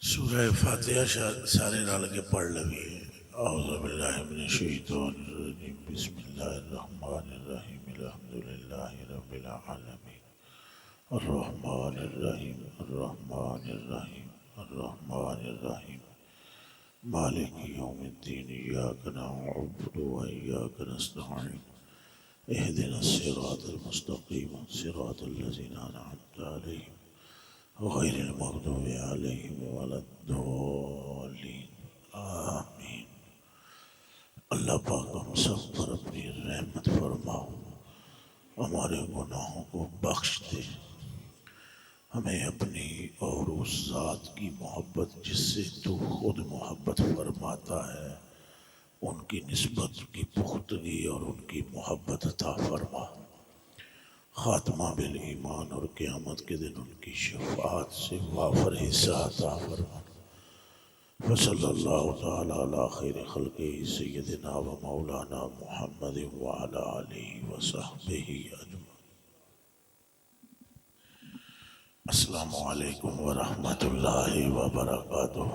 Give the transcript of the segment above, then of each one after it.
سورہ فاتحہ سارے رل کے پڑھ لوی اعوذ باللہ من الشیطان الرجیم بسم اللہ الرحمن الرحیم الحمدللہ رب العالمین الرحمن الرحیم الرحمن الرحیم الرحمن الرحیم مالک یوم الدین ایاک نعبد و ایاک نستعین اہدنا الصراط المستقیم صراط الذین انعمت علیہم غیر المغضوب علیہم ولا الضالین آمین۔ اللہ پاک ہم سب پر اپنی رحمت فرماؤ، ہمارے گناہوں کو بخش دے، ہمیں اپنی اور اس ذات کی محبت جس سے تو خود محبت فرماتا ہے ان کی نسبت کی پختگی اور ان کی محبت عطا فرما، خاتمہ بالایمان اور قیامت کے دن ان کی شفاعت سے وافر حصہ عطا فرما۔ فصلی اللہ تعالی علی خیر خلقہ سیدنا و مولانا محمد وعلی آلہ وصحبہ اجمعین۔ السلام علیکم ورحمۃ اللہ وبرکاتہ۔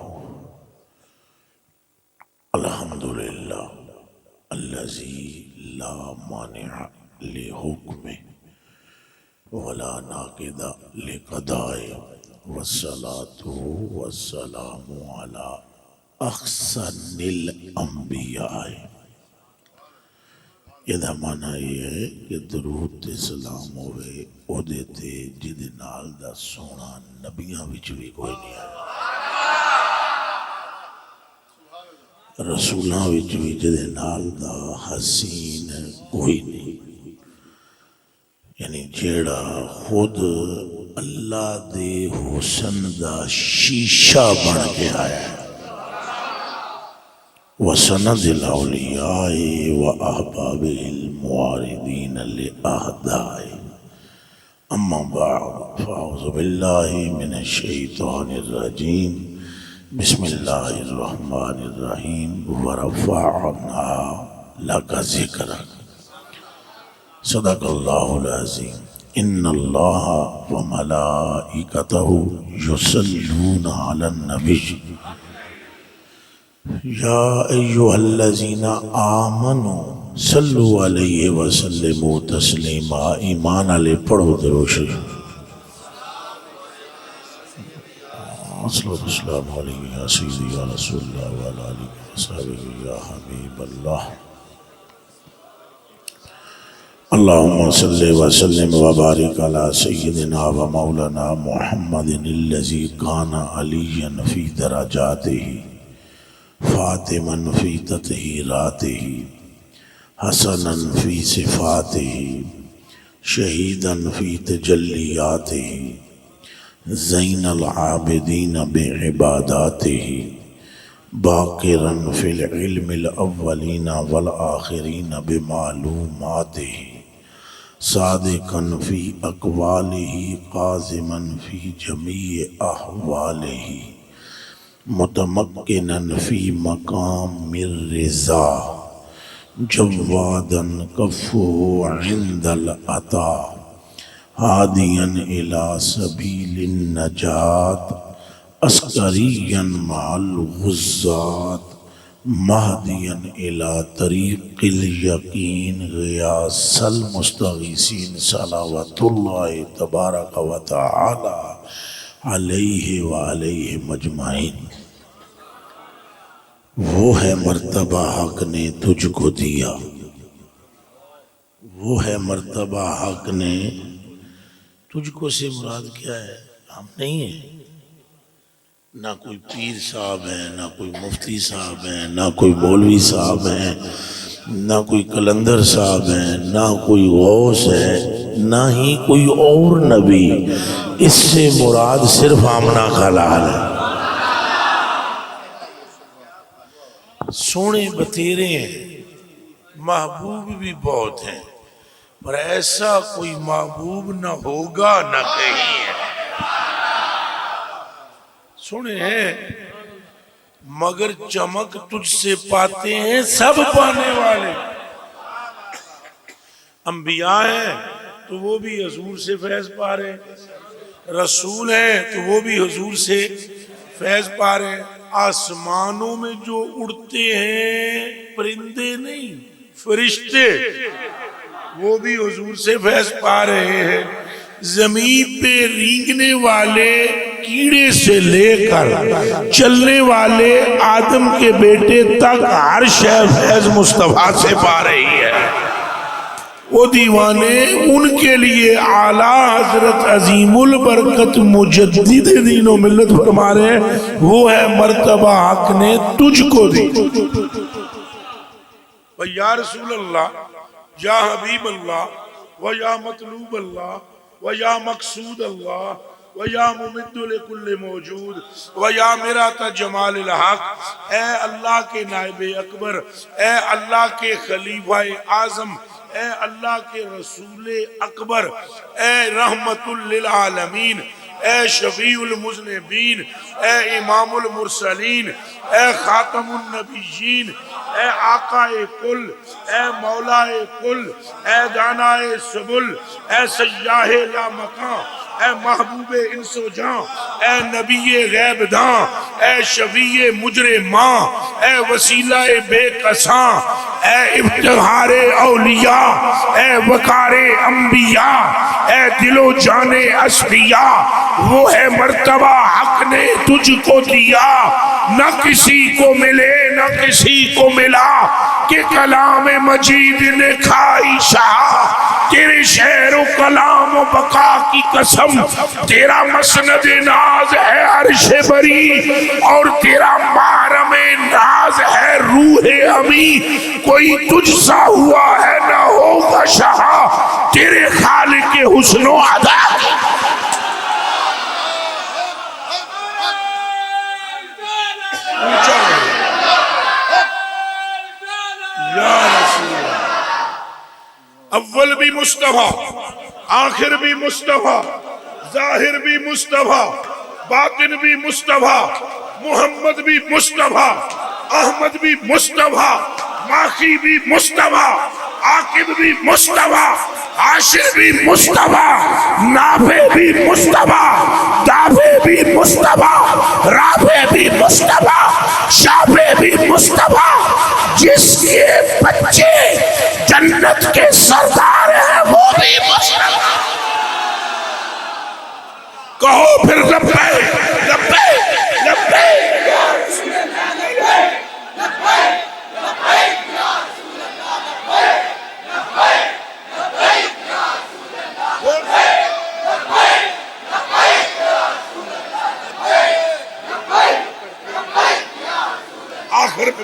الحمدللہ الذی لا مانع لحکمہ ولا ناقض لقضائه والصلاة والسلام على احسن الانبیاء۔ یہ معنی یہ ہے کہ درود تے سلام ہوئے او دیتے جد نال دا سونا نبیاں وچ بھی کوئی نہیں آیا، رسولاں وچ بھی جد نال دا حسین کوئی نہیں، یعنی جیڑا خود اللہ دے حسن دا شیشہ بن کے آیا ہے۔ وَسَنَدِ الْأَوْلِيَاءِ وَأَحْبَابِهِ الْمُعَارِضِينَ لِأَعْدَائِهِ۔ اما بعد فاعوذ باللہ من الشیطان الرجیم بسم اللہ الرحمن الرحیم وَرَفَعْنَا لَكَ ذِكْرَكَ۔ صدق اللہ العظیم۔ ان اللہ وملائکتہ یصلون علی النبی یا ایہا الذین آمنوا صلوا علیہ وسلموا تسلیما۔ ایمان علی پڑھو درود شریف۔ السلام علیکم یا سیدی یا رسول اللہ وعلی آلہ وصحبہ یا حبیب اللہ۔ اللہم صلی وسلم وبارک علی سیدنا و مولانا محمد الذی کان علیا فی درجاتہ فاطما فی تطہیراتہ حسنا فی صفاتہ شہیدا فی تجلیاتہ زین العابدین بعباداتہ باقرا فی العلم الاولین والآخرین بمعلوماتہ صادقا فی اقوالہ قازما فی جمیع احوالہ متمکنا فی مقام الرضا جوادا کفو عند العطا ہادیا الی سبیل النجات عسکریا مع الغزات مہدیا الی طریق الیقین غیاث المستغیثین صلوات اللہ تبارک و تعالی علیہ وعلیہ مجمعین۔ وہ ہے مرتبہ حق نے تجھ کو دیا، وہ ہے مرتبہ حق نے تجھ کو سے مراد کیا ہے؟ ہم نہیں ہیں، نہ کوئی پیر صاحب ہے، نہ کوئی مفتی صاحب ہے، نہ کوئی مولوی صاحب ہے، نہ کوئی قلندر صاحب ہے، نہ کوئی غوث ہے، نہ ہی کوئی اور نبی۔ اس سے مراد صرف آمنہ کا لال ہے۔ سونے بتیرے ہیں، محبوب بھی بہت ہیں، پر ایسا کوئی محبوب نہ ہوگا نہ کہیں ہے۔ سنے ہیں مگر چمک تجھ سے پاتے ہیں سب پانے والے۔ انبیاء ہیں تو وہ بھی حضور سے فیض پا رہے ہیں، رسول ہیں تو وہ بھی حضور سے فیض پا رہے ہیں۔ آسمانوں میں جو اڑتے ہیں پرندے نہیں فرشتے، وہ بھی حضور سے فیض پا رہے ہیں۔ زمین پہ رینگنے والے کیڑے سے لے کر چلنے والے آدم کے بیٹے تک ہر شے فیض مصطفیٰ سے پا رہی ہے۔ وہ دیوانے ان کے لیے اعلیٰ حضرت عظیم البرکت مجدد دین و ملت فرما رہے ہیں، وہ ہے مرتبہ حق نے تجھ کو دی۔ یا رسول اللہ، یا حبیب اللہ، و یا مطلوب اللہ، و یا مقصود اللہ، و یا ممد لکل موجود، و یا میرات جمال الحق، اے اللہ کے نائب اکبر، اے اللہ کے خلیفہ اعظم، اے اللہ کے رسول اکبر، اے رحمت للعالمین، اے شفیع المذنبین، اے امام المرسلین، اے خاتم النبیین، اے آقا کل، اے مولا کل، اے دانا سبل، اے سیاح لا مکان، اے محبوب انس و جاں، اے نبی غیب داں، اے شفیع مجرماں، اے وسیلہ بے کساں، اے ابتہار اولیاء، اے وقار انبیاء، اے دل و جان اصفیاء، وہ ہے مرتبہ حق نے تجھ کو دیا، نہ کسی کو ملے نہ کسی کو ملا، کہ کلام مجید نے کھائی شاہ، تیرے شعر و کلام و بقا کی قسم، تیرا مسند ناز ہے عرش بری، اور تیرا محرم ناز ہے روح امی، کوئی تجھ سا ہوا ہے نہ ہوگا شاہ، تیرے خالق حسن و عطا۔ اول بھی مصطفیٰ، آخر بھی مصطفیٰ، ظاہر بھی مصطفیٰ، باطن بھی مصطفیٰ، محمد بھی مصطفیٰ، احمد بھی مصطفیٰ، ماخی بھی مصطفیٰ، عاقب بھی مصطفیٰ، عاشر بھی مصطفیٰ، نافع بھی مصطفیٰ، دافع بھی مصطفیٰ، رافع بھی مصطفیٰ، شافع بھی مصطفیٰ، جس کے بچے جنت کے سردار ہیں وہ بھی مصطفیٰ۔ کہو پھر لبیک لبیک لبیک یا رسول اللہ، لبیک لبیک لبیک یا رسول اللہ، لبیک لبیک لبیک یا رسول اللہ، لبیک لبیک لبیک یا رسول اللہ، لبیک لبیک لبیک یا رسول اللہ۔ آخر پہ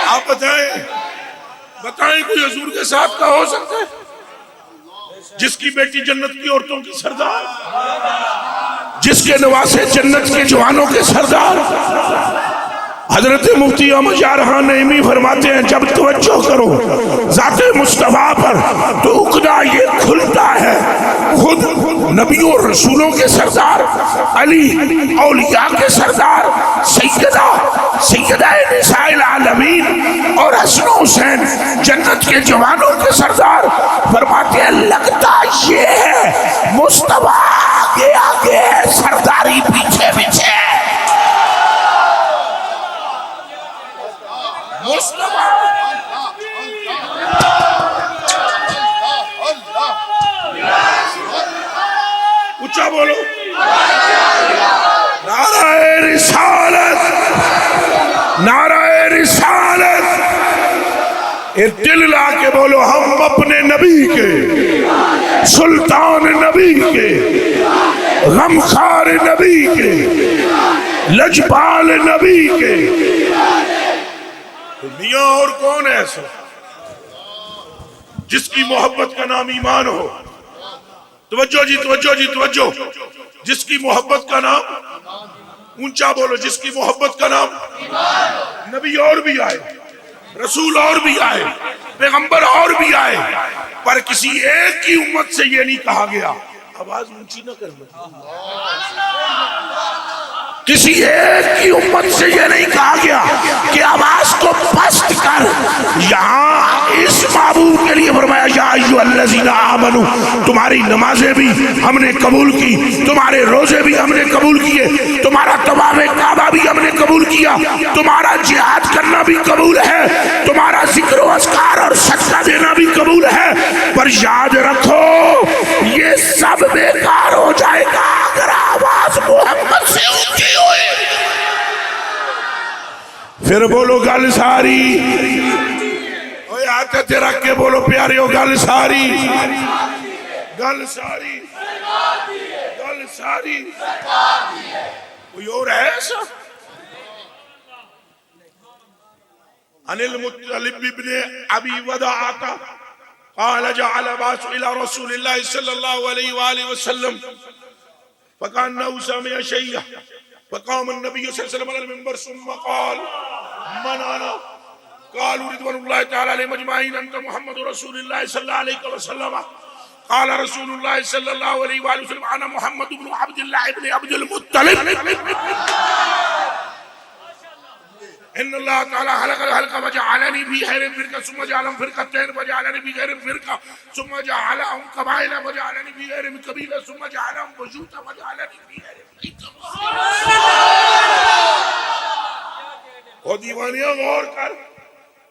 آپ بتائیں کوئی حضور کے ساتھ کا ہو سکتا ہے؟ جس کی بیٹی جنت کی عورتوں کی سردار، جس کے نواسے جنت کے جوانوں کے سردار۔ حضرت مفتی احمد یارحان نعیمی فرماتے ہیں جب توجہ کرو ذات مصطفیٰ پر تو عقدہ یہ کھلتا ہے، خود نبیوں اور رسولوں کے سردار، علی اولیاء کے سردار، سیدہ نساء العالمین اور حسن و حسین جنت کے جوانوں کے سردار، فرماتے ہیں لگتا یہ ہے مصطفیٰ آگے آگے سرداری پیچھے پیچھے۔ اچھا بولو نعرہ رسالت، نعرہ رسالت، دل لا کے بولو ہم اپنے نبی کے، سلطان نبی کے، غمخوار نبی کے، لجپال نبی کے۔ میاں اور کون ہے ایسا جس کی محبت کا نام ایمان ہو؟ توجہ جی توجہ جی توجہ، جس کی محبت کا نام، اونچا بولو، جس کی محبت کا نام نبی اور بھی آئے، رسول اور بھی آئے، پیغمبر اور بھی آئے، پر کسی ایک کی امت سے یہ نہیں کہا گیا۔ آواز اونچی نہ کرنا، کسی ایک کی امت سے یہ نہیں کہا گیا کہ آواز کو پست کر. یہاں اس معبود کے لیے فرمایا یا ایھا الذین آمنو، تمہاری نمازیں بھی ہم نے قبول کی، تمہارے روزے بھی ہم نے قبول کیے، تمہارا طواف کعبہ بھی ہم نے قبول کیا، تمہارا جہاد کرنا بھی قبول ہے، تمہارا ذکر و اذکار اور صدقہ دینا بھی قبول ہے، پر یاد رکھو یہ سب بیکار ہو جائے گا اگر آواز محمد سے اونچی ہوئی. پھر بولو گل ساری، ہاتھ رکھ کے بولو پیارے ہو، گل ساری، گل ساری، گل ساری. کوئی اور ہے ایسا؟ عن المطلب ابن ابی وداعہ قال جعل عباس الى رسول اللہ صلی اللہ علیہ وآلہ وسلم فكأنه سمع شيئا فقام النبي صلى الله عليه وسلم على المنبر ثم قال من انا؟ قالوا رضوان الله تعالى عليهم اجمعين انت محمد رسول الله صلى الله عليه وسلم. قال رسول الله صلى الله عليه وآله وسلم انا محمد بن عبد الله بن عبد المطلب ان اللہ تعالی خلق الخلق وجعلنی فی خیر فرقہ ثم جعلهم فرقتین وجعلنی فی خیر فرقہ ثم جعلهم قبائل وجعلنی فی خیر قبیلہ ثم جعلهم بشوطا وجعلنی فی خیر بیت. وہ دیوانیاں غور کر،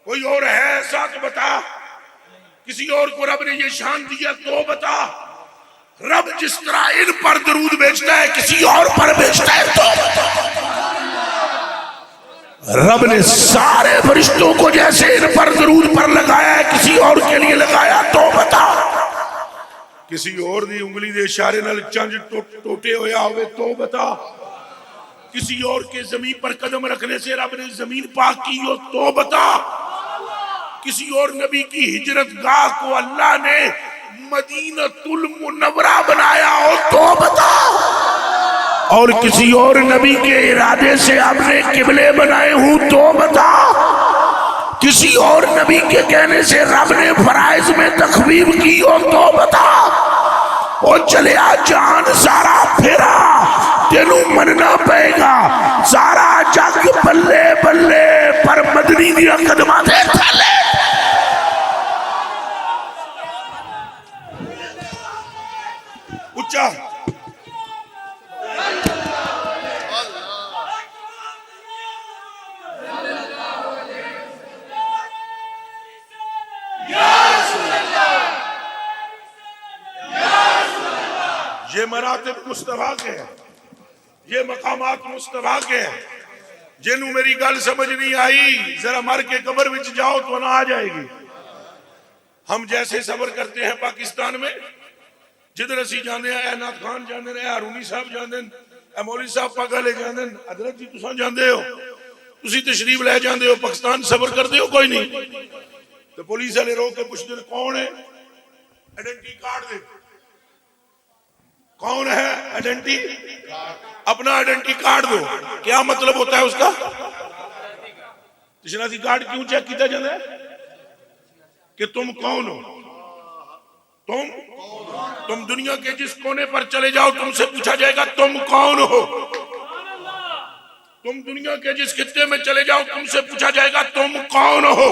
کوئی اور ہے ایسا تو بتا. کسی اور کو رب نے یہ شان دیا تو بتا. رب جس طرح ان پر درود بھیجتا ہے کسی اور پر بھیجتا ہے تو بتا. رب نے سارے فرشتوں کو جیسے ان پر درود پر لگایا ہے کسی اور کے لیے لگایا تو بتا. کسی اور دی انگلی دے اشارے نال چنج ٹوٹے ہویا ہوئے تو بتا. کسی اور کے زمین پر قدم رکھنے سے رب نے زمین پاک کی ہو تو بتا. کسی اور نبی کی ہجرت گاہ کو اللہ نے مدینۃ المنورہ بنایا ہو تو بتا. اور کسی اور نبی کے ارادے سے ہم نے قبلے بنائے ہوں تو بتا. کسی اور نبی کے کہنے سے رب نے فرائض میں تخفیف کی ہو تو بتا. اور چلیا جان سارا پھرا تینوں مننا پائے گا. سارا جگ بلے بلے پر مدنی دیا قدمہ دے تھلے. اچھا یہ مراتب مصطفیٰ کے ہیں، یہ مقامات مصطفیٰ کے ہیں. جنہوں میری گل سمجھ نہیں آئی ذرا مر کے قبر وچ جاؤ تو نہ آ جائے گی. ہم جیسے صبر کرتے ہیں پاکستان میں، جدھر اسی جانے ہیں، اے نعت خان جانے ہیں، ہارونی صاحب جانے ہیں، اے مولوی صاحب پاگلے جانے ہیں، حضرت جی تساں جاندے ہو، تسی تشریف لے جاندے ہو پاکستان، صبر کرتے ہو کوئی نہیں. تو پولیس والے روک کے پوچھتے ہیں کون ہے؟ آئیڈینٹی کارڈ دے. کون ہے؟ آئیڈینٹی، اپنا آئیڈینٹی کارڈ دو. کیا مطلب ہوتا ہے اس کا؟ شناختی کارڈ کیوں چیک کیتا جاتا ہے؟ کہ تم کون ہو. تم دنیا کے جس کونے پر چلے جاؤ تم سے پوچھا جائے گا تم کون ہو. تم دنیا کے جس خطے میں چلے جاؤ تم سے پوچھا جائے گا تم کون ہو.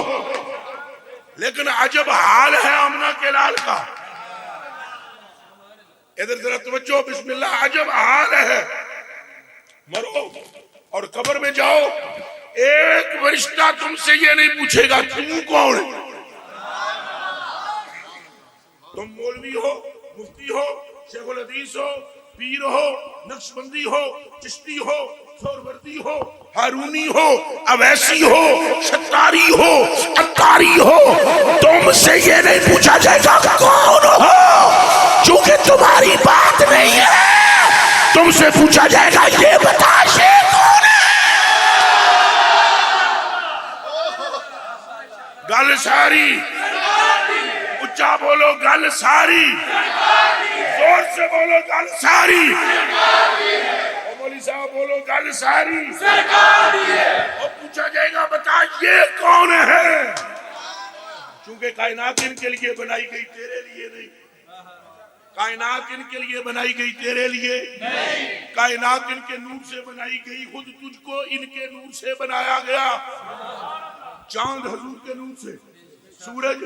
لیکن عجب حال ہے آمنہ کے لال کا. ادھر ذرا توجہ، بسم اللہ. عجب حال ہے. مرو اور قبر میں جاؤ، ایک فرشتہ تم سے یہ نہیں پوچھے گا تم کون ہے. تم مولوی ہو، مفتی ہو، شیخ الحدیث ہو، پیر ہو، نقشبندی ہو، چشتی ہو، سہروردی ہو، ہارونی ہو، اویسی ہو، ستاری ہو، عطاری ہو، تم سے یہ نہیں پوچھا جائے گا کون ہو. چونکہ تمہاری بات نہیں ہے، تم سے پوچھا جائے گا یہ بتا یہ کون ہے. گل ساری، اچھا بولو گل ساری، زور سے بولو گل ساری. مولی صاحب بولو گل ساری. اور پوچھا جائے گا بتا یہ کون ہے. چونکہ کائنات ان کے لیے بنائی گئی تیرے لیے نہیں. کائنات ان کے لیے بنائی گئی، تیرے لیے کائنات ان کے نور سے بنائی گئی، خود تجھ کو ان کے نور سے بنایا گیا۔ چاند حضور کے نور سے، سورج،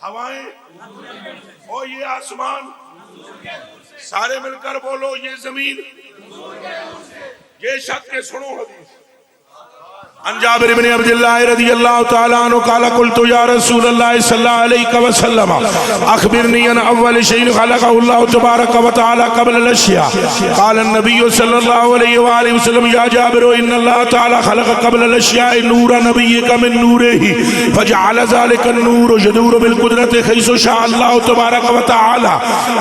ہوائیں اور یہ آسمان، سارے مل کر بولو یہ زمین، یہ چھت کے سنو حدیث۔ عن جابر بن عبد اللہ رضی اللہ تعالیٰ عنہ قال قلت یا رسول اللہ صلی اللہ علیہ وسلم اخبرنی عن اول شيء خلقه الله تبارک وتعالى قبل الاشیاء قال النبی صلی اللہ علیہ وآلہ وسلم یا جابر ان اللہ تعالیٰ خلق قبل الاشیاء نور نبیک من نوره فجعل ذلك النور يدور بالقدرت حيث شاء الله تبارک وتعالى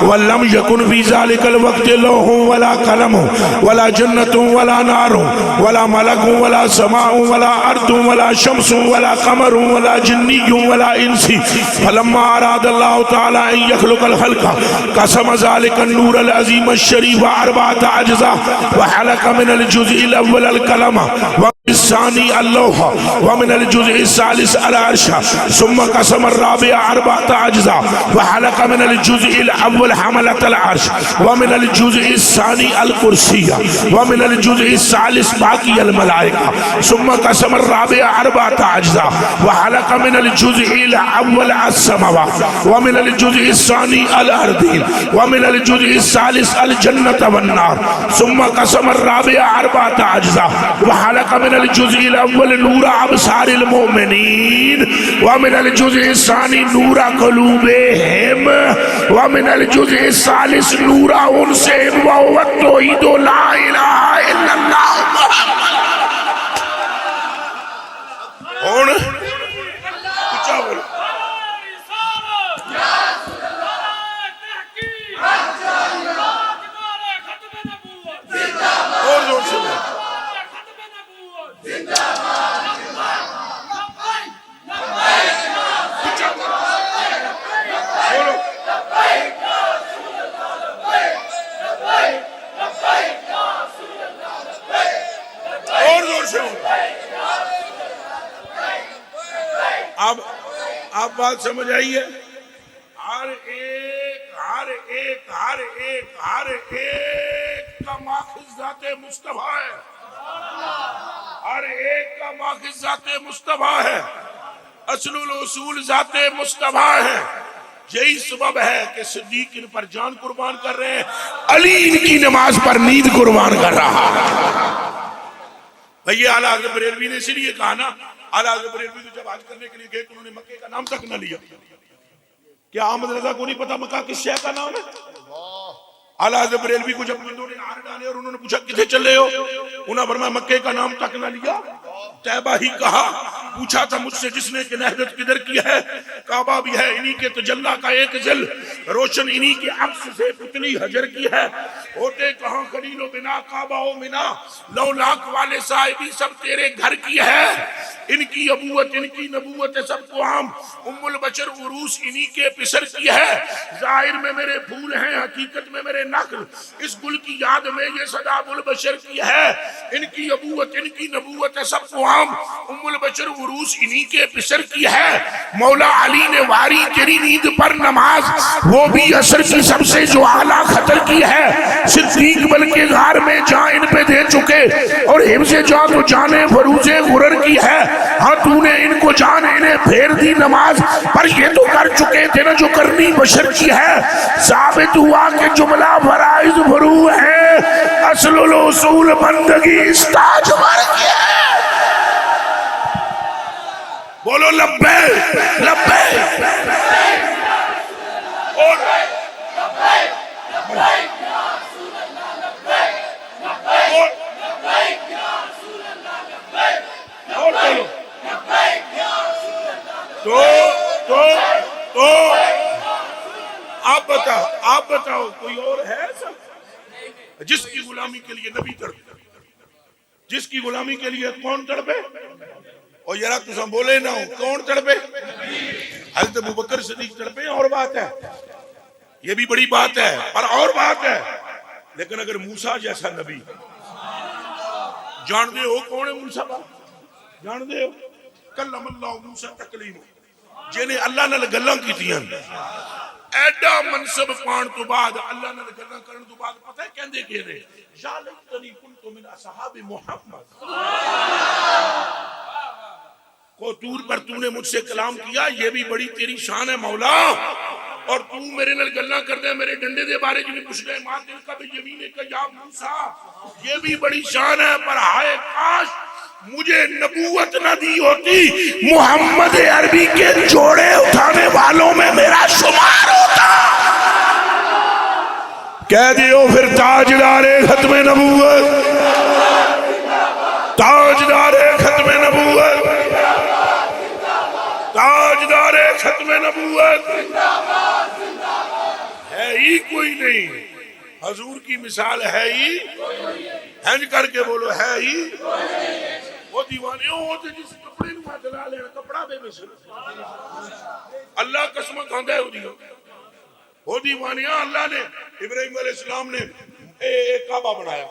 ولم يكن في ذلك الوقت لوح ولا قلم ولا جنة ولا نار ولا ملك ولا سماء ولا ارض ولا شمس ولا قمر ولا جنی ولا انسی فلما اراد اللہ تعالی ان يخلق الخلق قسم ذلك النور العظیم الشریف اربعة اجزاء وحلق من الجزء الاول القلم الثاني اللوح ومن الجزء الثالث العرش ثم قسم الرابع أربعة أجزاء وحلق من الجزء الأول حملة العرش ومن الجزء الثاني الكرسي ومن الجزء الثالث باقي الملائكة ثم قسم الرابع أربعة أجزاء وحلق من الجزء الأول السماوات ومن الجزء الثاني الأرضين ومن الجزء الثالث الجنة والنار ثم قسم الرابع أربعة أجزاء وحلق من الجزء الاول نور ابصار المؤمنین ومن الجزء الثانی نور قلوبہم ومن الجزء الثالث نور انسہم وهو التوحید لا الہ الا اللہ محمد۔ اور کچھ بولو اور زور سے بولو اب بات سمجھ آئی ہے؟ ہر ایک کا ماخذ ذات مصطفیٰ ہے، ہر ایک کا ماخذ ذات مصطفیٰ ہے، اصل الاصول ذات مصطفیٰ ہے۔ یہی سبب ہے کہ صدیق ان پر جان قربان کر رہے ہیں، علی ان کی نماز پر نیند قربان کر رہا ہے۔ بھئی اعلیٰ حضرت بریلوی نے اسی لیے کہا نا، اعلیٰ حضرت بریلوی تو جب حج کرنے کے لیے گئے تو انہوں نے مکے کا نام تک نہ لیا۔ کیا احمد رضا کو نہیں پتا مکہ کس شہر کا نام ہے؟ اعلیٰ حضرت بریلوی کو جب بندوں نے نعرے ڈالے اور انہوں نے پوچھا کدھر چلے ہو، انہوں نے فرمایا مکے کا نام تک نہ لیا، طیبہ ہی کہا۔ پوچھا تھا مجھ سے جس نے کہ نہضت کدھر کی ہے، کعبہ بھی ہے انہی کے تجلی کا ایک ذل، روشن انہی کے عکس سے پتلی حجر کی ہے، ہوتے کہاں خلیل و بنا کعبہ و منا، لو لاکھ والے صاحبی سب تیرے گھر کی ہے۔ ان کی ابوت ان کی نبوت سب کو عام، ام البشر عروس انہی کے پسر کی ہے، ظاہر میں میرے پھول ہیں حقیقت میں میرے نقل، اس گل کی یاد میں یہ صدا ابو البشر کی ہے۔ ان کی ابوت ان کی نبوت سب کو عام، ام البشر عروس انہی کے پسر کی ہے۔ مولا علی نے واری تیری نیند پر نماز، وہ بھی عصر کی سب سے جو اعلیٰ خطر کی ہے۔ صدیق بلکہ غار میں جان ان پہ دے چکے، اور حفظ جان تو جانے فروز غرر کی ہے۔ ہاں تو نے ان کو جان انہیں پھیر دی نماز، پر یہ تو کر چکے تھے نا جو کرنی بشر کی ہے۔ ثابت ہوا کہ جملہ فرائض فرو ہے، اصل الاصول بندگی استاج مر گیا ہے۔ بولو لبیک لبیک اور تو آپ بتاؤ کوئی اور ہے ایسا جس کی غلامی کے لیے نبی تڑپے، جس کی غلامی کے لیے کون تڑپے؟ اور یرا تم بولے نہ ہو کون تڑپے؟ حضرت ابوبکر صدیق تڑپے، اور بات ہے، یہ بھی بڑی بات ہے، اور بات ہے۔ لیکن اگر موسیٰ جیسا نبی، جان دے ہو کون ہے موسیٰ؟ جان دے ہو کلم اللہ موسیٰ تکلیم، جنہیں اللہ نے گلاں کی تھی، ایڈا منصب پان تو بعد اللہ نے گلاں کرن تو بعد پتہ ہے کہندے کہ نے یا لیتنی کنت من اصحاب محمد کو طور پر تو نے مجھ سے کلام کیا یہ بھی بڑی تیری شان ہے مولا اور تو میرے نال گلاں کردے میرے ڈنڈے دے بارے جو پوچھ رہے ماں دل کا بھی یمین کا یا موسیٰ یہ بھی بڑی شان ہے پر ہائے کاش مجھے نبوت نہ دی ہوتی محمد عربی کے جوڑے اٹھانے والوں میں میرا شمار ہوتا کہہ دیو پھر تاجدار ختم نبوت تاجدار ختم نبوت تاجدار ختم نبوت ہے ہی کوئی نہیں حضور کی مثال ہے ہی ہنج کر کے بولو ہے ہی وہ دیوانے ہوتے جس کپڑے میں دلا لینا کپڑا بے مثل اللہ قسم کھاندا ہے وہ دیوانیاں اللہ نے ابراہیم علیہ السلام نے ایک کعبہ بنایا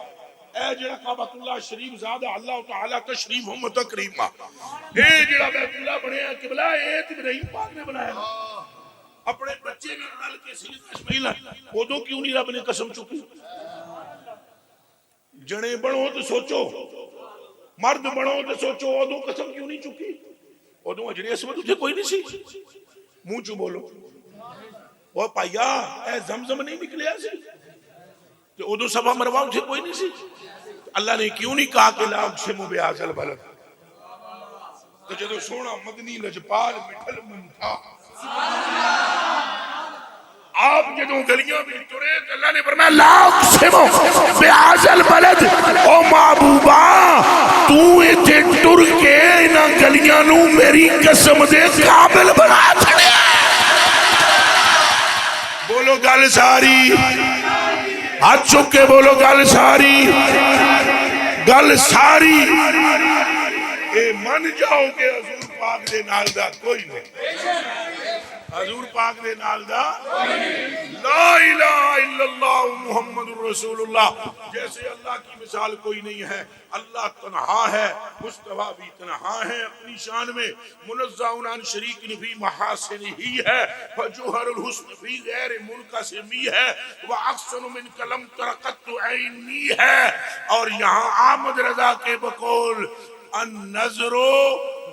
اے جڑا کعبۃ اللہ شریف زادہ اللہ تعالی تشریف و تکریما اے جڑا بیت اللہ بنیا قبلہ اے ابراہیم پاک نے بنایا اپنے بچے نے ڈال کے سیدنا اسماعیل اودوں کیوں نہیں رب نے قسم چکی جنے بنو تو سوچو مرد بنو تو سوچو ادو قسم کیوں نہیں چکی ادو اجڑی عصمت اتنے کوئی نہیں سی منہ چ بولو وہ پایا اے زمزم نہیں نکلیا سی تو ادو صفا مروا اتنے کوئی نہیں سی اللہ نے کیوں نہیں کہا کہ لا اقسم بہذا البلد تو جدو سونا مدنی لجپال مٹھل من تھا آپ جدو گلیاں بھی ٹرے تو اللہ نے فرمایا لا اقسم بہذا البلد او محبوبا تو ایتھے ٹر کے انہاں گلیاں نو میری قسم دے قابل بنا چھڑیا بولو گل ساری ہاتھ چک کے بولو گل ساری گل ساری اے من جاؤ کہ حضور پاک دے نال دا کوئی نہیں حضور پاک دے نال دا لا الہ الا اللہ محمد رسول اللہ جیسے اللہ کی مثال کوئی نہیں ہے اللہ تنہا ہے مصطفیٰ بھی تنہا ہے اپنی شان میں منزہ عن شریک فی محاسن ہی ہے فجوہر الحسن فی غیر منقسمی ہے واحسن من کلم ترقت عینی ہے اور یہاں آمد رضا کے بقول النظر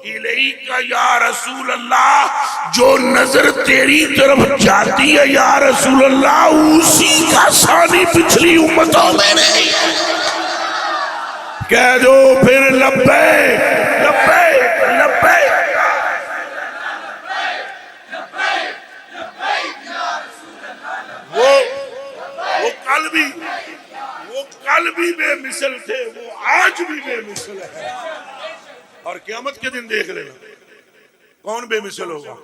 الیک یا رسول اللہ جو نظر تیری طرف جاتی ہے یا رسول اللہ اسی کا ثانی پچھلی امتوں میں نہیں کہہ دو پھر لبیک لبیک لبیک وہ کل بھی بے مثل تھے وہ آج بھی بے مثل ہے اور قیامت کے دن دیکھ لے کون بے مثل ہوگا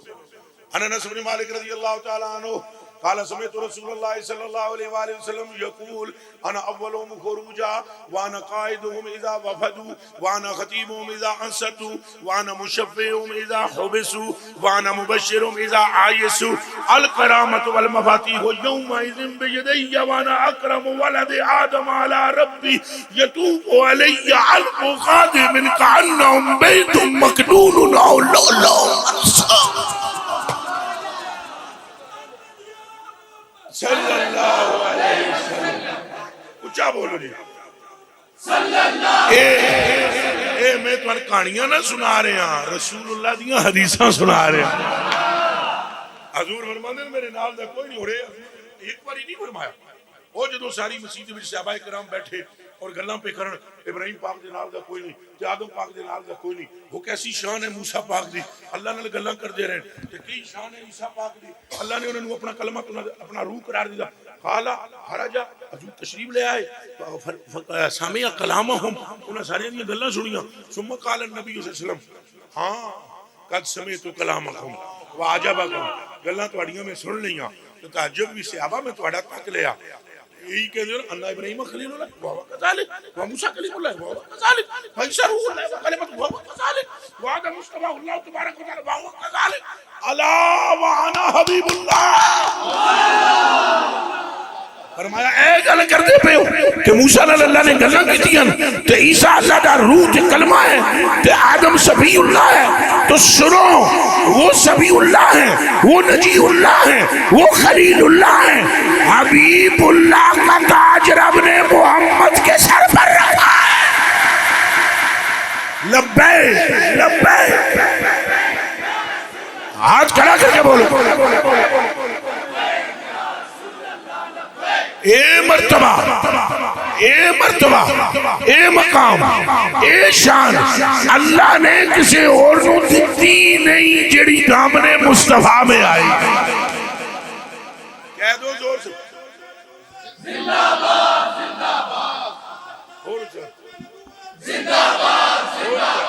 انس بن مالک رضی اللہ تعالی عنہ قال سمعت رسول اللہ صلی اللہ علیہ وآلہ وسلم يقول انا اولهم خروجا وانا قائدهم اذا وفدوا وانا خطيبهم اذا انصتوا وانا مشفعهم اذا حبسوا وانا مبشرهم اذا عايسوا الكرامة والمفاتيح يومئذ بيدي وانا اكرم ولد آدم على ربي يطوف علي علق خادم كأنهم بيت مكنون او لؤلؤ منثور صلی اللہ علیہ وسلم اچھا بولو جی صلی اللہ اے میں تمہیں کہانیاں نہ سنا رہے ہیں رسول اللہ دیاں حدیثاں سنا رہے ہیں حضور فرماندے میرے نال دا کوئی نہیں ہو رہے ایک بار ہی نہیں فرمایا وہ جدو ساری مسجد میں صحابہ کرام بیٹھے اور گلاں پہ کرن ابراہیم پاک دے نال دا کوئی نہیں تے آدم پاک دے نال دا کوئی نہیں وہ کیسی شان ہے موسیٰ پاک دی اللہ نے گلاں کر دے رہے ہیں تے کئی شان ہے عیسیٰ پاک دی اللہ نے انہوں اپنا کلمہ اپنا روح قرار دیا قالا خرجا حضور تشریف لے آئے سامع کلامہم انہوں سارے دیا گلاں سنیاں ثم قال النبی صلی اللہ علیہ وسلم ہاں قد سمعت کلامکم واجبکم گلاں تواڈیاں میں سن لیاں تو تعجب بھی صحابہ میں تواڈا تک لیا یہی کہہ دیا اللہ ابراہیم خلیل اللہ وہو کذالک وموسیٰ کلیم اللہ وہو کذالک وعیسیٰ روح اللہ وکلمۃ وہو کذالک وآدم مصطفیٰ اللہ تبارک و تعالی وہو کذالک الا وانا حبیب اللہ فرمایا اے گل کردے پے ہو کہ موسیٰ علیہ اللہ نے گلاں کیتیاں تے عیسیٰ اللہ دا روح تے کلمہ ہے تے آدم صفی اللہ ہے، تو سنو وہ صفی اللہ ہے، وہ نجی اللہ ہے، وہ خلیل اللہ ہے، حبیب اللہ کا تاج رب نے محمد کے سر پر رکھا ہے۔ لبیک لبیک، ہاتھ کھڑا کر کے بولو، اے مرتبہ، اے مرتبہ، اے مقام، اے شان اللہ نے کسی اور نو دتی نہیں جڑی دامن مصطفیٰ میں آئی۔ کہہ دو زور سے، زندہ باد زندہ باد، زندہ باد زندہ باد،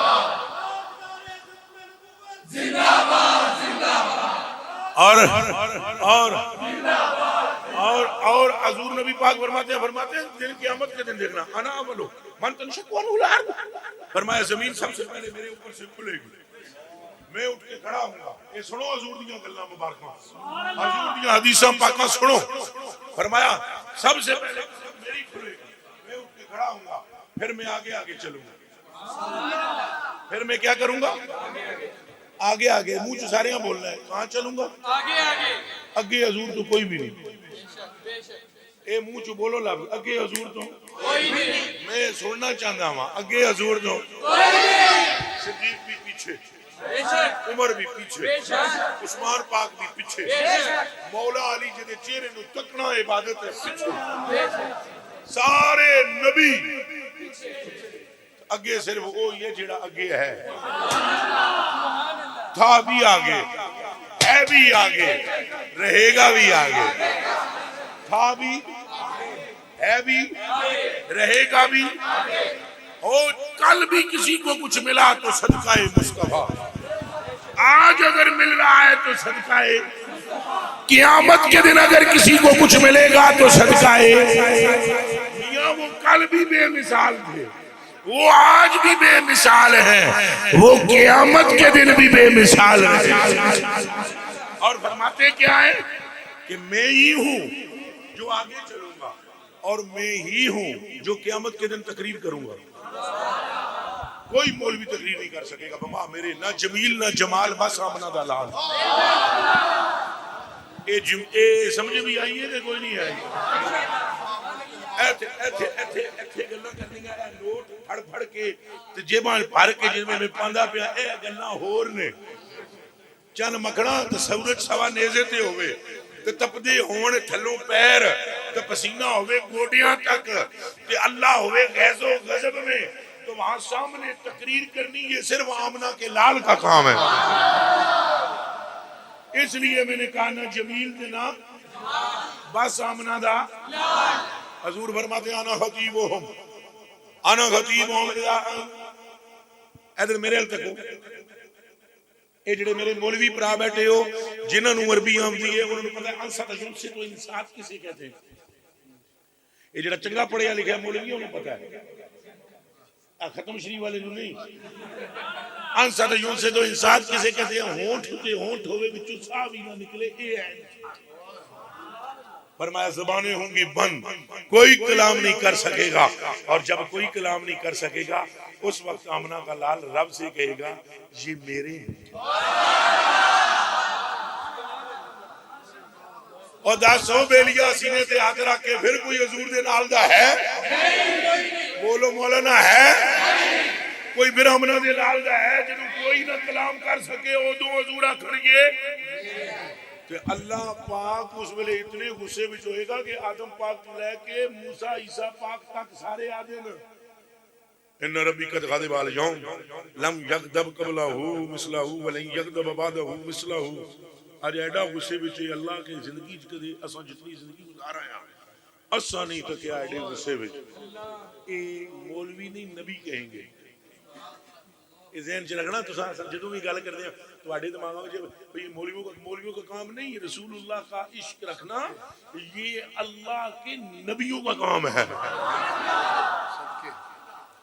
زندہ باد زندہ باد، اور حضور نبی پاک فرماتے ہیں دن قیامت کے دن دیکھنا، انا اولو من تنشق عنہ الارض، فرمایا زمین سب سے پہلے میرے اوپر سے کھلے گی، میں اٹھ کے کھڑا ہوں گا۔ یہ سنو حضور دیاں گلاں مبارکاں، حضور دیاں حدیثاں پاکاں سنو۔ فرمایا سب سے پہلے میری کھلے گی، میں اٹھ کے کھڑا ہوں گا، پھر میں آگے آگے چلوں گا، پھر میں کیا کروں گا؟ آگے آگے، منہ جو سارے یہاں بولنا ہے، کہاں چلوں گا؟ آگے آگے، اگے حضور تو کوئی بھی نہیں، اے منہ جو بولو لفظ اگے حضور تو کوئی نہیں، میں سننا چاہتا ہوں اگے حضور تو کوئی نہیں، صدیق بھی پیچھے، عمر بھی پیچھے، عثمان پاک بھی پیچھے، مولا علی جدے چہرے نو تکنا عبادت ہے پیچھے، سارے نبی اگے، صرف وہ یہ جڑا اگے ہے، تھا بھی آگے، ہے بھی آگے، رہے گا بھی آگے، تھا بھی، ہے بھی، رہے گا بھی، اور کل بھی کسی کو کچھ ملا تو صدقہ مصطفیٰ، آج اگر مل رہا ہے تو صدقہ، قیامت کے دن اگر کسی کو کچھ ملے گا تو صدقہ، میاں وہ کل بھی بے مثال تھے، وہ آج بھی بے مثال ہیں، وہ قیامت کے دن بھی بے مثال ہیں۔ اور فرماتے کیا ہے کہ میں ہی ہوں جو آگے چلوں گا، اور میں ہی ہوں جو قیامت کے دن تقریر کروں گا۔ کوئی مولوی تقریر نہیں کر سکے گا، بابا میرے نہ جمیل نہ جمال، بس آمنہ دا لال۔ اے سمجھے بھی آئیے کہ کوئی نہیں آئی؟ ایتھے گلہ کرنے گا، اے نوٹ پھڑ پھڑ کے جیبان پھڑ کے جن میں پاندہ پیا، اے گلہ ہور نے چند مکھڑا تو سورج سوا نیزے تے ہوئے، تو تپدے ہون تھلوں پیر، تو پسینہ ہوئے گوڑیاں تک، تو اللہ ہوئے غیظ و غضب میں، تو وہاں سامنے تقریر کرنی یہ صرف آمنہ کے لال کا کام ہے۔ اس لیے میں نے کہا نہ جمیل دینا، بس آمنہ دا۔ حضور فرماتے ہیں انا خطیبہم، انا خطیبہم، ادھر میرے حل تک ہو، اے جڑے میرے مولوی پرا بیٹھے ہو جنہوں نے عربی آمدی ہے انہوں نے پتہ ہے انصت سے تو انصات کسے کہتے ہیں، یہ جڑا چنگا پڑھیا لکھا مولوی انہوں نے پتہ ہے، ختم شریف والے جو نہیں، انصت سے تو انصات کسے کہتے ہیں، ہونٹ ہوتے ہونٹ ہوئے بچو سا بھی نہ نکلے، اے ہے۔ فرمایا زبانیں ہوں گی بند، کوئی کلام نہیں کر سکے گا، اور جب کوئی کلام نہیں کر سکے گا اس وقت آمنہ کا لال رب سے کہے گا یہ میرے ہیں۔ اور داسو بیلیا سینے تے ہاتھ رکھ کے پھر کوئی حضور دے نال دا ہے؟ بولو مولانا ہے؟ کوئی پھر آمنہ دے نال دا ہے جنہوں کوئی نہ کلام کر سکے او دو حضورہ کھڑیے؟ کہ اللہ پاک اس ویلے اتنے غصے وچ ہوئے گا کہ آدم پاک تو لے کے موسیٰ عیسیٰ پاک تک سارے آدھے نا، ان ربی قد غضب اليوم لم یغضب قبلہ مثلہ ولن یغضب بعدہ مثلہ۔ آج ایڈا غصے وچ اللہ کی زندگی کدی اساں جتنی زندگی گزارا ہے اساں نہیں تو کیا ایڈے غصے وچ، اے مولوی نہیں نبی کہیں گے۔ اس ذہن چ رکھنا تو جدوں بھی گل کرتے ہیں تواڈے دماغوں میں یہ مولویوں کا کام نہیں، یہ رسول اللہ کا عشق رکھنا یہ اللہ کے نبیوں کا کام ہے۔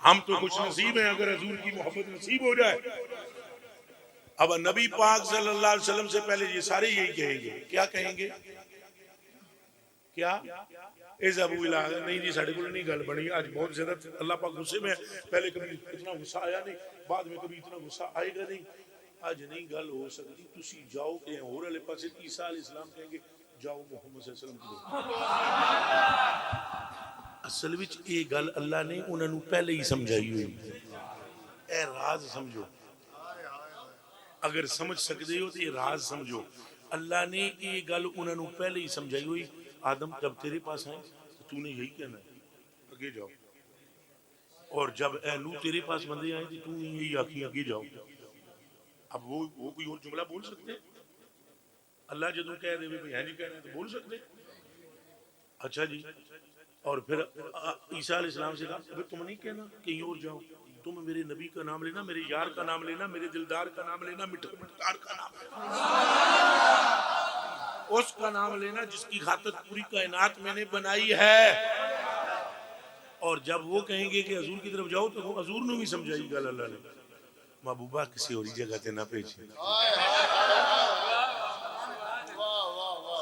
ہم تو کچھ نصیب ہیں اگر حضور کی محبت نصیب ہو جائے۔ اب نبی پاک صلی اللہ علیہ وسلم سے پہلے یہ سارے یہی کہیں گے، کیا کہیں گے کیا اذهبوا الى نہیں جی ساڈے کول نہیں گل بنی اج بہت زیادہ اللہ پاک غصے میں پہلے کبھی اتنا غصہ آیا نہیں بعد میں کبھی اتنا غصہ آئے گا نہیں اج نہیں گل ہو سکتی تسی جاؤ کہ اور والے پاسے عیسیٰ علیہ السلام کہیں گے جاؤ محمد صلی اللہ علیہ وسلم کو اصل وچ یہ گل اللہ نے انہاں نوں پہلے ہی سمجھائی ہوئی اے راز سمجھو اگر سمجھ سکتے ہو تو یہ راز سمجھو اللہ نے یہ گل انہوں نے پہلے ہی سمجھائی ہوئی آدم جب تیرے پاس آئیں تو نے یہی کہنا ہے اگے جاؤ اور جب اے نو تیرے پاس بندے آئیں تو نے یہی آکھی اگے جاؤ اب وہ کوئی اور جملہ بول سکتے اللہ جدوں کہہ دے بھئی ہاں جی کہنا ہے تو بول سکتے اچھا جی اور پھر عیسیٰ علیہ السلام سے کہا تم نہیں کہنا کہیں اور جاؤ تم میرے نبی کا نام لینا میرے یار کا نام لینا میرے دلدار کا نام لینا مٹھار کا نام لینا اس کا نام لینا جس کی خاطر پوری کائنات میں نے بنائی ہے اور جب وہ کہیں گے کہ حضور کی طرف جاؤ تو وہ حضور نے بھی سمجھائی گل اللہ نے محبوبہ کسی اور جگہ تے نہ بھیجے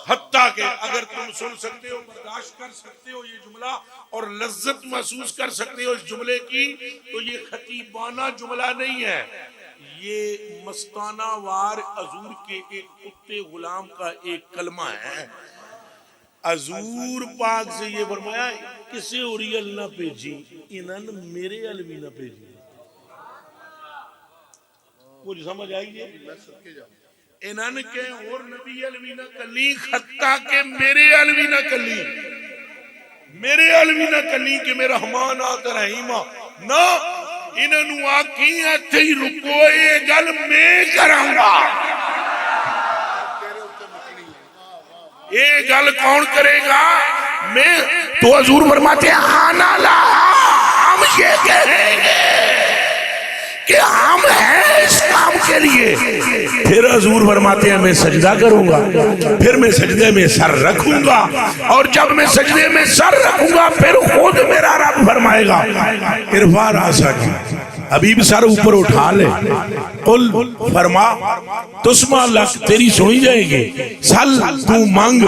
حتیٰ کہ اگر تم سن سکتے ہو برداشت کر سکتے ہو یہ جملہ اور لذت محسوس کر سکتے ہو اس جملے کی تو یہ خطیبانہ جملہ نہیں ہے یہ مستانہ وار حضور کے ایک کتے غلام کا ایک کلمہ ہے حضور پاک سے یہ فرمایا کسی اوری ال نہ بھیجی انہاں میرے ال بھی نہ بھیجی کچھ سمجھ آئیے انہاں کے اور نبی علوی نہ کلی خطہ کے میرے علوی نہ کلی میرے علوی نہ کلی کہ میرا رحمان آتا رحیمہ نہ انہاں نو آکی ایتھے ہی رکو یہ گل میں کراؤں گا یہ گل کون کرے گا میں تو حضور فرماتے ہیں آنا لا ہم یہ کہیں گے کہ ہم ہیں اس کام کے لیے پھر حضور فرماتے ہیں میں سجدہ کروں گا پھر میں سجدے میں سر رکھوں گا اور جب میں سجدے میں سر رکھوں گا پھر خود میرا رب فرمائے گا ارفع راسک حبیب سر اوپر اٹھا لے قل فرما تسمع لک تیری سنی جائے گی سل تو مانگ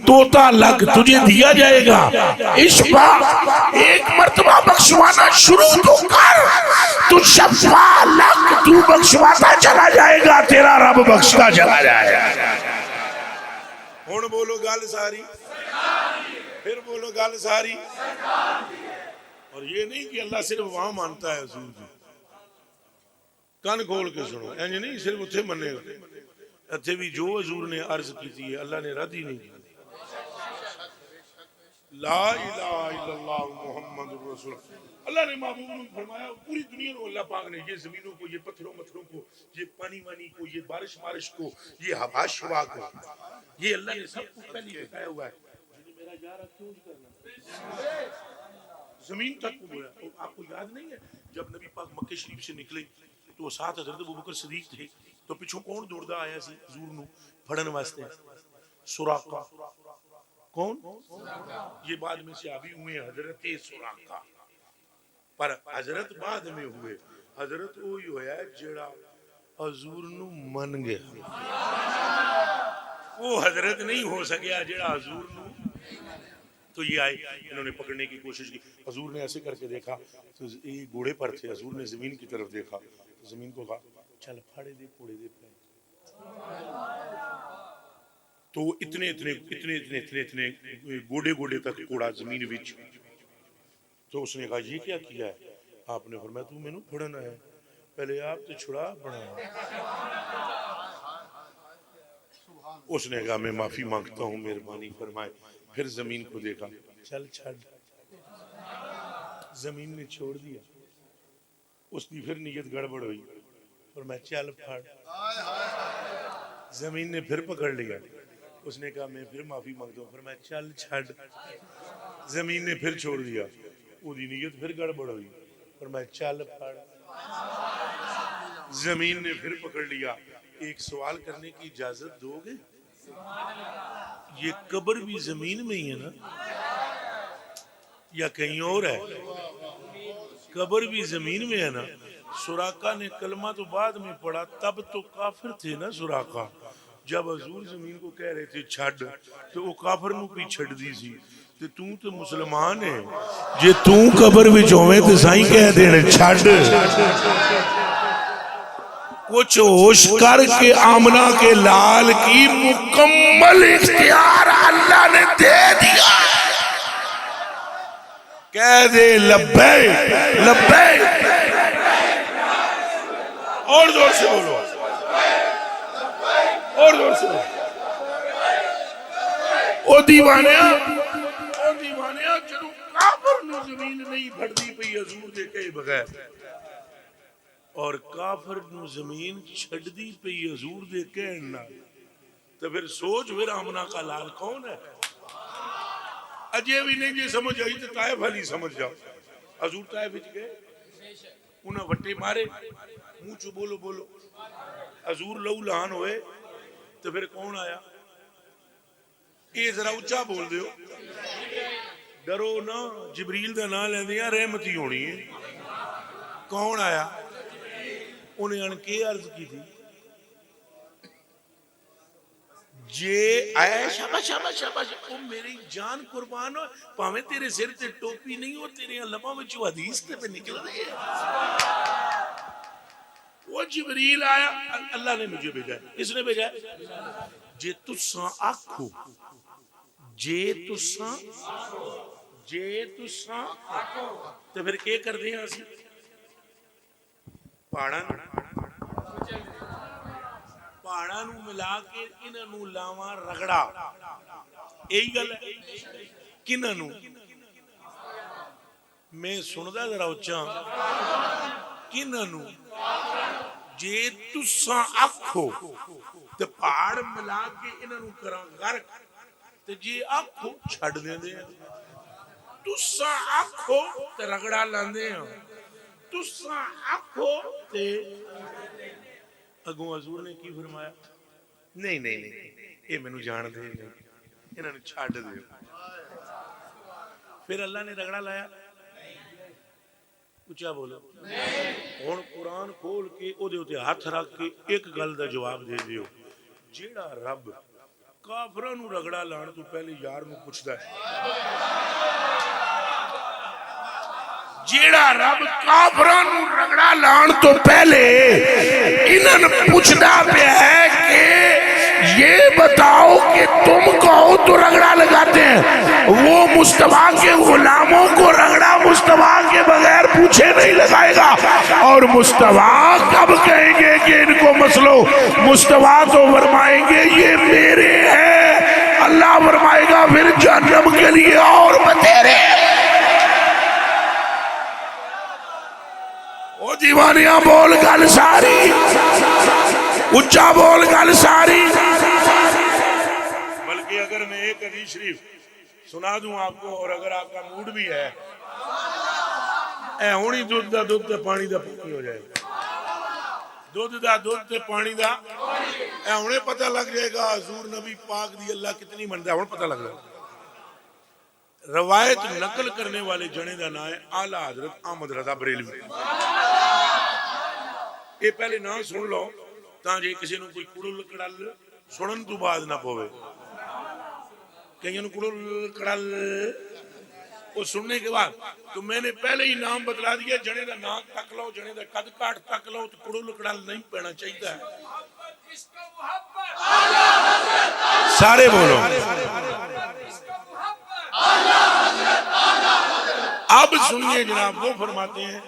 توتا لک تجھے دیا جائے گا اشفا ایک مرتبہ بخشوانا شروع تو کر تو شفا لک تو بخشواتا چلا جائے گا تیرا رب بخشتا چلا جائے گا ہون بولو گل ساری پھر بولو گل ساری اور یہ نہیں کہ اللہ صرف وہاں مانتا ہے حضور جی کان کھول کے سنو اینج نہیں صرف اتھے منے گا اتھے بھی جو حضور نے عرض کی تھی اللہ نے رد ہی نہیں کی لا الہ الا اللہ محمد رسول اللہ نے محبوب نے فرمایا پوری دنیا کو اللہ پاک نے یہ زمینوں کو یہ پتھروں متھروں کو یہ پانی وانی کو یہ بارش مارش کو یہ ہوا شوا کو یہ اللہ نے سب کو پہلے بتایا ہوا ہے میرا یار کیوں کرنا زمین تک کو بولا آپ کو یاد نہیں ہے جب نبی پاک مکہ شریف سے نکلے تو ساتھ حضرت ابوبکر صدیق تھے تو پیچھوں کون دوڑدا آیا سی حضور نو پھڑن واسطے سراقہ کون یہ بعد میں صحابی ہوئے حضرت سراقہ پر حضرت بعد میں ہوئے حضرت وہی ہویا جڑا حضور نو من گیا وہ حضرت نہیں ہو سکیا جڑا حضور نو تو یہ آئے انہوں نے پکڑنے کی کوشش کی حضور نے ایسے کر کے دیکھا تو یہ گھوڑے پر تھے حضور نے زمین کی طرف دیکھا زمین کو کہا چل پھاڑے دے پھوڑے دے پہ تو اتنے گوڑے تک کوڑا زمین وچ تو اس نے کہا یہ کیا کیا ہے آپ نے فرمایا تو میں نو پھڑنا ہے پہلے آپ تو چھڑا بنا اس نے کہا میں معافی مانگتا ہوں مہربانی فرمائے پھر زمین کو دیکھا چل چھڑ زمین نے چھوڑ دیا اس کی پھر نیت گڑبڑ ہوئی اور میں چل پھڑ زمین نے پھر پکڑ لیا اس نے کہا میں پھر معافی مانگتا ہوں پھر میں چل چھڑ زمین نے پھر چھوڑ دیا وہ دی نیت پھر گڑبڑ ہوئی اور میں چل پھڑ زمین نے پھر پکڑ لیا ایک سوال کرنے کی اجازت دو گے یہ قبر بھی زمین میں ہی ہے نا یا کہیں اور ہے قبر بھی زمین میں ہے نا سراقہ نے کلمہ تو بعد میں پڑھا تب تو کافر تھے نا سراقہ جب حضور زمین کو کہہ رہے تھے چھڈ تو وہ کافر نو بھی چھڈ دی سی تے تو مسلمان ہے جے تو قبر وچ ہوویں تے سائیں کہہ دینے چھڈ کچھ ہوش کر کے آمنہ کے لال کی مکمل اختیار اللہ نے دے دیا کہہ دے لبیک لبیک اور زور سے بولو اور زور سے بولو او دیوانیا جدو کافر نو زمین نہیں بھردی پئی حضور دے کہے بغیر اور کافر نو زمین چھڑ دی پئی حضور دے کہنا تو پھر سوچ پھر آمنہ کا لال کون ہے اجے بھی نہیں جے سمجھ آئی تو طائف والی سمجھ جاؤ حضور طائف وچ گئے انہاں وٹے مارے منہ چو بولو بولو حضور لہو لہان ہوئے تو پھر کون آیا اے ذرا اچھا بول دیو ڈرو نا جبریل دا نام لیندے ہیں رحمتی ہونی ہے کون آیا انہیں ان کے عرض کی تھی جے آئے شاباش شاباش شاباش او میری جان قربان ہو پاویں تیرے سر تے ٹوپی نہیں ہو تیرے علماء میں جو حدیث تے پہ نکل رہی ہے وہ جبریل آیا اللہ نے مجھے بھیجا ہے کس نے بھیجا ہے جے تساں آکھو جے تساں تو پھر کیا کر دیا اسی پہاڑا نو ملا کے انہاں نو لاواں رگڑا یہی گل ہے کنہاں نو میں سندا ذرا اچھا کنہاں نو جے تساں آکھو تے پہاڑ ملا کے انہاں نو کراں غرق تے جے آکھو چھڑ دیندے ہیں تساں آکھو تے رگڑا لاندے ہیں تساں آکھو تے اگوں حضور نے کی فرمایا نہیں نہیں نہیں یہ مینوں جان دے نہیں انہاں نوں چھڈ دیو پھر اللہ نے رگڑا لایا اچھا بولو ہن قرآن کھول کے او دے اوتے ہاتھ رکھ کے ایک گل دا جواب دے دیو جیڑا رب کافراں نوں رگڑا لان تو پہلے یار نوں پوچھدا ہے جیڑا رب کافراں نوں رگڑا لان تو پہلے انہاں نوں پوچھدا پیا ہے کہ یہ بتاؤ کہ تم کہو تو رگڑا لگاتے ہیں وہ مصطفیٰ کے غلاموں کو رگڑا مصطفیٰ کے بغیر پوچھے نہیں لگائے گا اور مصطفیٰ کب کہیں گے کہ ان کو مسلو مصطفیٰ تو فرمائیں گے یہ میرے ہیں اللہ فرمائے گا پھر جہنم کے لیے اور بتیرے او دیوانیاں بول گل ساری اچھا بول گل ساری بلکہ اگر میں ایک حدیث شریف سنا دوں آپ کو اور اگر آپ کا موڈ بھی ہے اے ہونی دودھ دا دودھ تے پانی دا پانی ہو جائے گا دودھ دا دودھ تے پانی دا اے ہونے پتہ لگ جائے گا حضور نبی پاک دی اللہ کتنی مندہ ہے ہون پتہ لگ جائے گا روایت نقل کرنے والے جنے دا نام ہے اعلیٰ حضرت احمد رضا بریلوی یہ پہلے نام سن لو تاں جے کسی نو کوئی کڑل کڑل سنن تو بعد نہ پوے کہیں نو کڑل کڑل وہ سننے کے بعد تو میں نے پہلے ہی نام بتلا دیا جنے دا نام تک لو جنے دا قد کاٹ تک لو تو کڑل کڑل نہیں پہنا چاہیے ہے سارے بولو اب سنیے جناب وہ فرماتے ہیں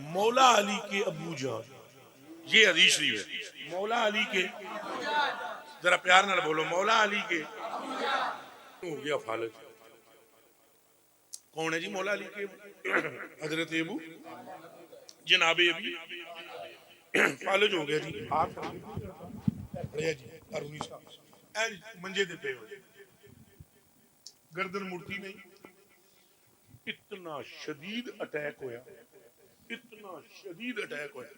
مولا علی کے ابو جان یہ حدیث شریف ہے مولا علی کے ذرا پیار نہ بولو مولا علی کے ہو گیا فالج کون ہے جی مولا علی کے حضرت ابو جناب ابی فالج ہو گیا جی آپ پڑھیا جی ارونی صاحب منجے دے پہ ہو گردن مڑتی نہیں اتنا شدید اٹیک ہویا اتنا شدید اٹیک ہویا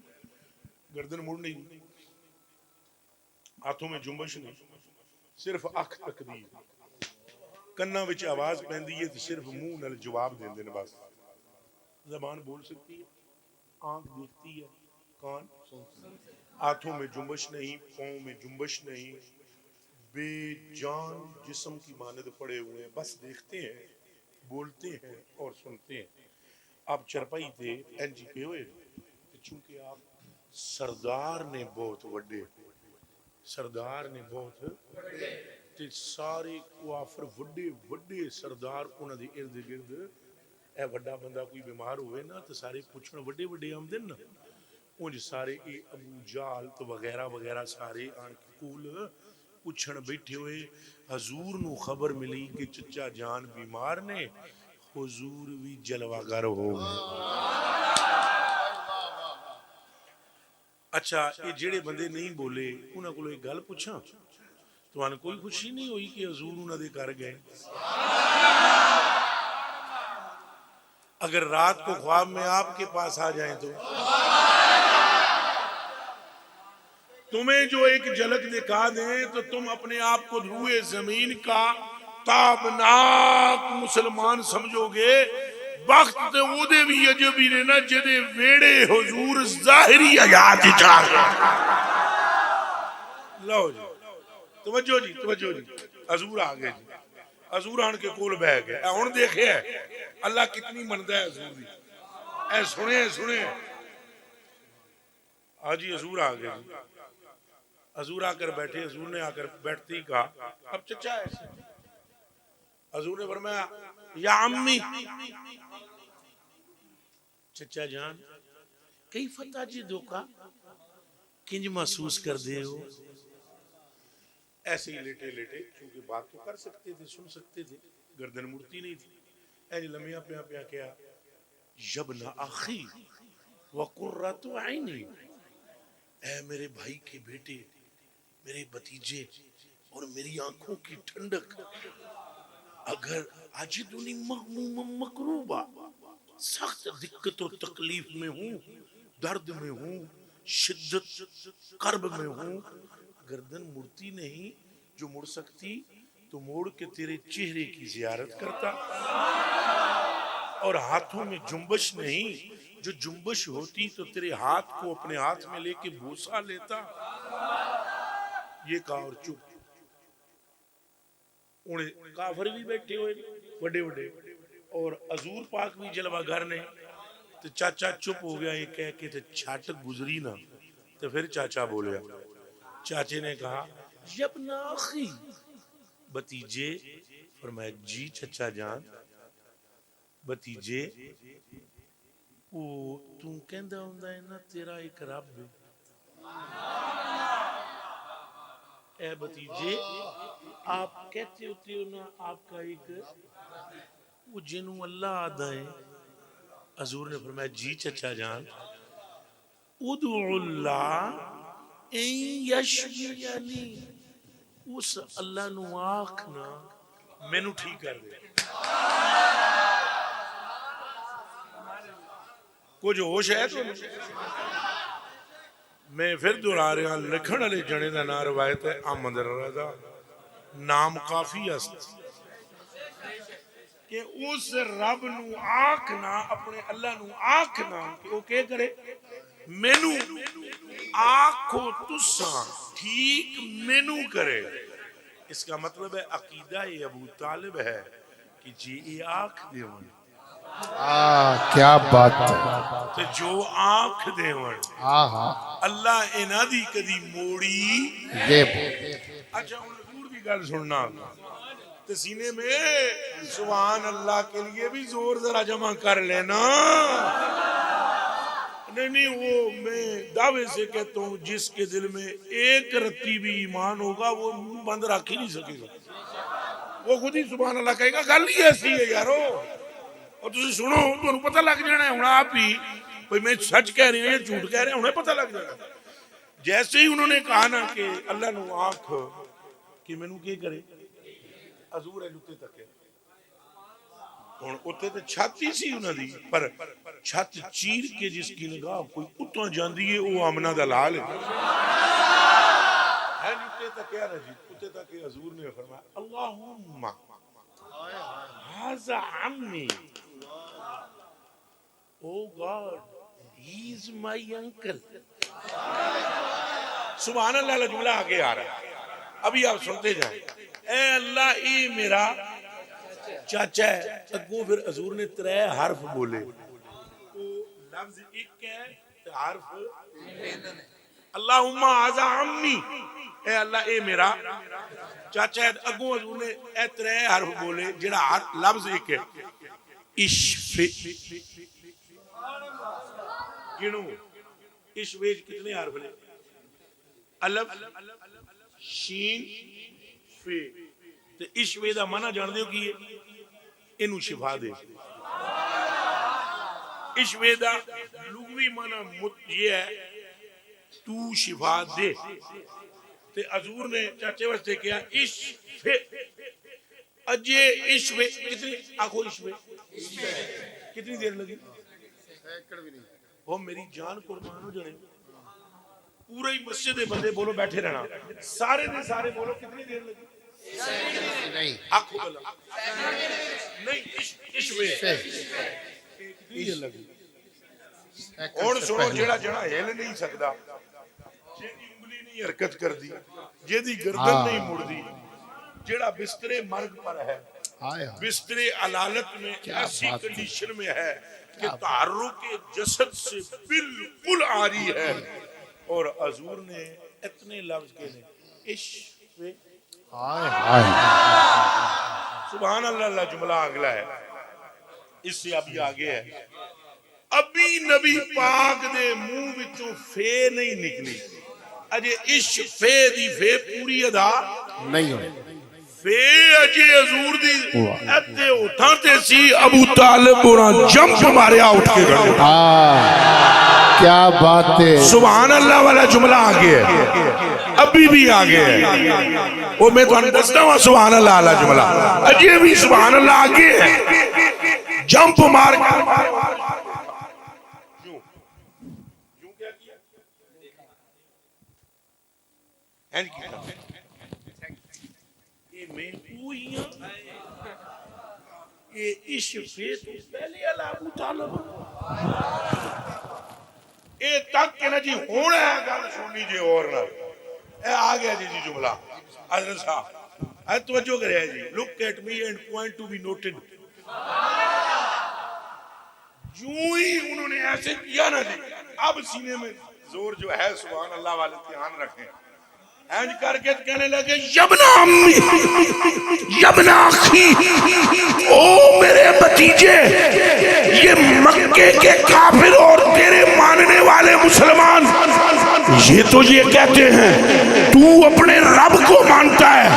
گردن مڑ نہیں ہاتھوں میں جنبش نہیں صرف اکھ تک دی کناں وچ آواز پیندی ہے تو صرف منہ نال جواب دین دے بس زبان بول سکتی ہے آنکھ دیکھتی ہے کان سنتی ہے ہاتھوں میں جنبش نہیں پاؤں میں جنبش نہیں بے جان جسم کی مانند پڑے ہوئے ہیں، بس دیکھتے ہیں، بولتے ہیں اور سنتے ہیں. آپ چرپائی تے انجی پہ ہوئے، چونکہ آپ سردار نے بہت وڈے، سردار نے بہت تے سارے کوافر وڈے وڈے سردار انہاں دے ارد گرد. اے وڈا بندہ کوئی بیمار ہوئے نا تو سارے پوچھن وڈے وڈے آمدن نا، انج سارے اے ابو جال تو وغیرہ وغیرہ سارے آن کے کول پوچھن بیٹھے ہوئے. حضور نو خبر ملی کہ چچا جان بیمار نے، حضور بھی جلوہ گر ہو گئے. اچھا یہ جڑے بندے نہیں بولے انہاں کو ایک گل پوچھاں، تو انہاں کوئی خوشی نہیں ہوئی کہ حضور انہاں دے کر گئے؟ اگر رات کو خواب میں آپ کے پاس آ جائیں تو تمہیں جو ایک جھلک دکھا دیں تو تم اپنے آپ کو روئے زمین کا تابناک مسلمان سمجھو گے. وقت تے او دے بھی عجبی نے نا جدے ویڑے حضور ظاہری حیات چاہ گئے. لو جی توجہ جی توجہ جی، حضور آ گئے جی، حضور آن کے کول بہ گئے. ہن دیکھے اللہ کتنی مندا ہے حضور دی. اے سنے سنے آج ہی حضور آ گئے جی. حضور آ کر بیٹھے، حضور نے آ کر بیٹھتے ہی کہا اب چچا ہے. حضور نے فرمایا یا امی، چچا جان کئی فتح جی دھوکا کنج محسوس کر دے ہو؟ ایسے ہی لیٹے لیٹے، چونکہ بات تو کر سکتے تھے، سن سکتے تھے، گردن مڑتی نہیں تھی. ایج لمحہ پیا پیا کیا یبن اخی وقرۃ عینی، اے میرے بھائی کے بیٹے، میرے بھتیجے اور میری آنکھوں کی ٹھنڈک، اگر اجدنی مغموما مکروبا، سخت دقت و تکلیف میں ہوں، درد میں ہوں، شدت کرب میں ہوں، گردن مڑتی نہیں، جو مڑ سکتی تو موڑ کے تیرے چہرے کی زیارت کرتا، اور ہاتھوں میں جنبش نہیں، جو جنبش ہوتی تو تیرے ہاتھ کو اپنے ہاتھ میں لے کے بوسا لیتا. یہ کہا اور چپ. انہیں کافر بھی بیٹھے ہوئے بڑے بڑے اور حضور پاک بھی جلوہ گر نے. تو چاچا چپ ہو گیا، یہ کہہ کے تو چھٹ گزری نا. تو پھر چاچا بولیا، چاچے نے کہا یبن اخی، بتیجے. فرمایا جی چچا جان. بتیجے وہ تو کہندا ہوندا ہے نا تیرا ایک رب ہے. اے بتیجے آپ کہتے ہوتے ہو نا آپ کا ایک وہ جنوں اللہ آدھا ہے. حضور نے فرمایا جی چچا جان. ادعو اللہ ان یشفینی، اس اللہ نو آکھنا مینو ٹھیک کر دے. کچھ ہوش ہے تو میں پھر دہرا رہا، لکھن والے جنے دا نام روایت ہے احمد رضا، نام کافی است کہ اس رب نو آکھنا، اپنے اللہ نو آکھنا کہ وہ کیا کرے، مینو آکھو تساں ٹھیک مینو کرے. اس کا مطلب ہے عقیدہ ابو طالب ہے کہ جی یہ آنکھ دے ون، کیا بات ہے، تو جو آنکھ دے ون اللہ انہ دی کدی موڑی. اچھا ان حضور دی گل سننا تو سینے میں سبحان اللہ کے لیے بھی زور ذرا جمع کر لینا. نہیں وہ میں دعوے سے کہتا ہوں جس کے دل میں ایک رتی بھی ایمان ہوگا وہ بند رکھ ہی نہیں سکے گا، وہ خود ہی سبحان اللہ کہے گا. گل ہی ایسی ہے یارو. اور تسی سنو تو پتہ لگ جانا ہے ہوں آپ ہی بھئی میں سچ کہہ رہی ہوں یا جھوٹ کہہ رہے ہیں، انہیں پتہ لگ جانا. جیسے ہی انہوں نے کہا نا کہ اللہ نو آنکھ کہ میں نو کیا کرے، حضور ہے جتے تک ہے اتنے تو چھاتی سی انہوں دی، پر چھت چیر کے جس کی نگاہ کوئی اتنا جاندی ہے وہ آمنہ دلال ہے. جتے تک ہے نا جی، اتنے تک حضور نے فرمایا اللہم هذا عمی، oh God, he is my uncle. سبحان اللہ جملہ آگے آ رہا ہے. ابھی آپ سنتے جائیں. اے اللہ اے میرا چاچا ہے. اگوں پھر حضور نے 3 حرف بولے. لفظ ایک ہے حرف اللہم ھذا عمی. اے اللہ اے میرا چاچا ہے. اگوں حضور نے اے 3 حرف بولے جڑا لفظ ایک ہے. اشفے گنو. اشفے کتنے حرف لے؟ الف شین فے. تے اشفے دا معنی جان دیو کی ہے؟ اینو شفا دے. اشفے دا لغوی معنی یہ ہے تو شفا دے. تے حضور نے چاچے واسطے کیا اشفے. اجے اشفے کتنی آنکھو اشفے کتنی دیر لگی؟ وہ میری جان قربان ہو جانے. پورے ہی مسجد دے بندے بولو بیٹھے رہنا. سارے دے سارے بولو کتنی دیر لگی؟ نہیں آنکھو بلا نہیں اشفے کتنی دیر لگی؟ اور سنو جڑا جڑا ہل نہیں سکدا, جیدی انگلی نہیں حرکت کر دی, جیدی گردن نہیں مڑ دی, جڑا بسترے مرگ پر ہے, بسترے علالت میں ایسی کنڈیشن میں ہے کہ تحرک جسد سے بالکل عاری ہے. اور حضور نے اتنے لفظ کے لئے عشق سبحان اللہ. اللہ جملہ اگلا ہے, اس سے ابھی آگے ہے. ابھی نبی پاک دے منہ وچوں فے نہیں نکلی. اجے عشق فے دی فے پوری ادا نہیں ہوئی. فے اجے حضور دی اتے اٹھاتے سی. ابو طالب ہونا جمپ ماریا اٹھ کے گھر. کیا بات ہے. سبحان اللہ والا جملہ آگے ہے, ابھی بھی آگے ہے. وہ میں تو انہیں دستا ہوں سبحان اللہ والا جملہ اجے بھی سبحان اللہ آگے ہے. جمپ مار کر میں ہوئی ہوں. یہ عشق تو پہلے اللہ ابو طالب اے تک کہ نا جی ہونا ہے گل سننی جی اور نہ اے آگیا جی جملہ. حضرت صاحب توجہ کرے جی. look at me and point to be noted. جو ہی انہوں نے ایسے کیا نا جی, اب سینے میں زور جو ہے سبحان اللہ والے دھیان رکھیں. اینج کر کے کہنے لگے یبنا امی یبنا اخی, او میرے بھتیجے, یہ مکے کے کافر اور تیرے ماننے والے مسلمان یہ تو یہ کہتے ہیں تو اپنے رب کو مانتا ہے,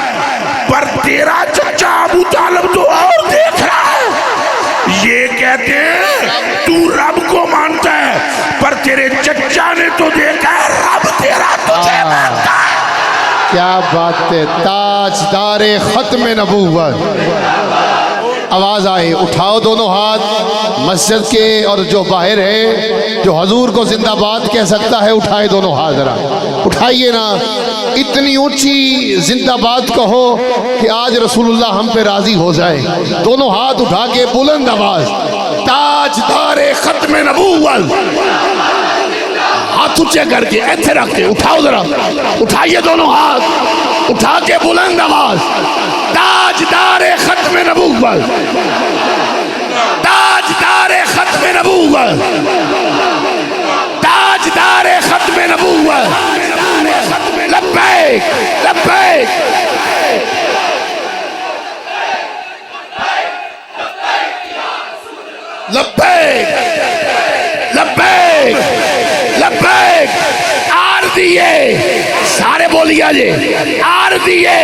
پر تیرا چچا ابو طالب تو اور دیکھ رہا ہے. یہ کہتے ہیں تو رب کو مانتا ہے, پر تیرے چچا نے تو دیکھا ہے رب تیرا تجھے مانتا ہے. کیا بات ہے. تاجدار ختم نبوت. آواز آئی, اٹھاؤ دونوں ہاتھ مسجد کے, اور جو باہر ہے جو حضور کو زندہ باد کہہ سکتا ہے اٹھائے دونوں ہاتھ. ذرا اٹھائیے نا, اتنی اونچی زندہ باد کہو کہ آج رسول اللہ ہم پہ راضی ہو جائے. دونوں ہاتھ اٹھا کے بلند آواز, تاجدار ختم نبوت. ہاتھ اونچے کر کے ایتھے رکھ کے اٹھاؤ, ذرا اٹھائیے دونوں ہاتھ اٹھا کے بلند آواز. تاجدار ختم نبوت, تاجدار ختم نبوت, تاجدار ختم نبوت. لبیک لبیک لبیک لبیک لبیک. آر دیے سارے بولیے جی, آر دیے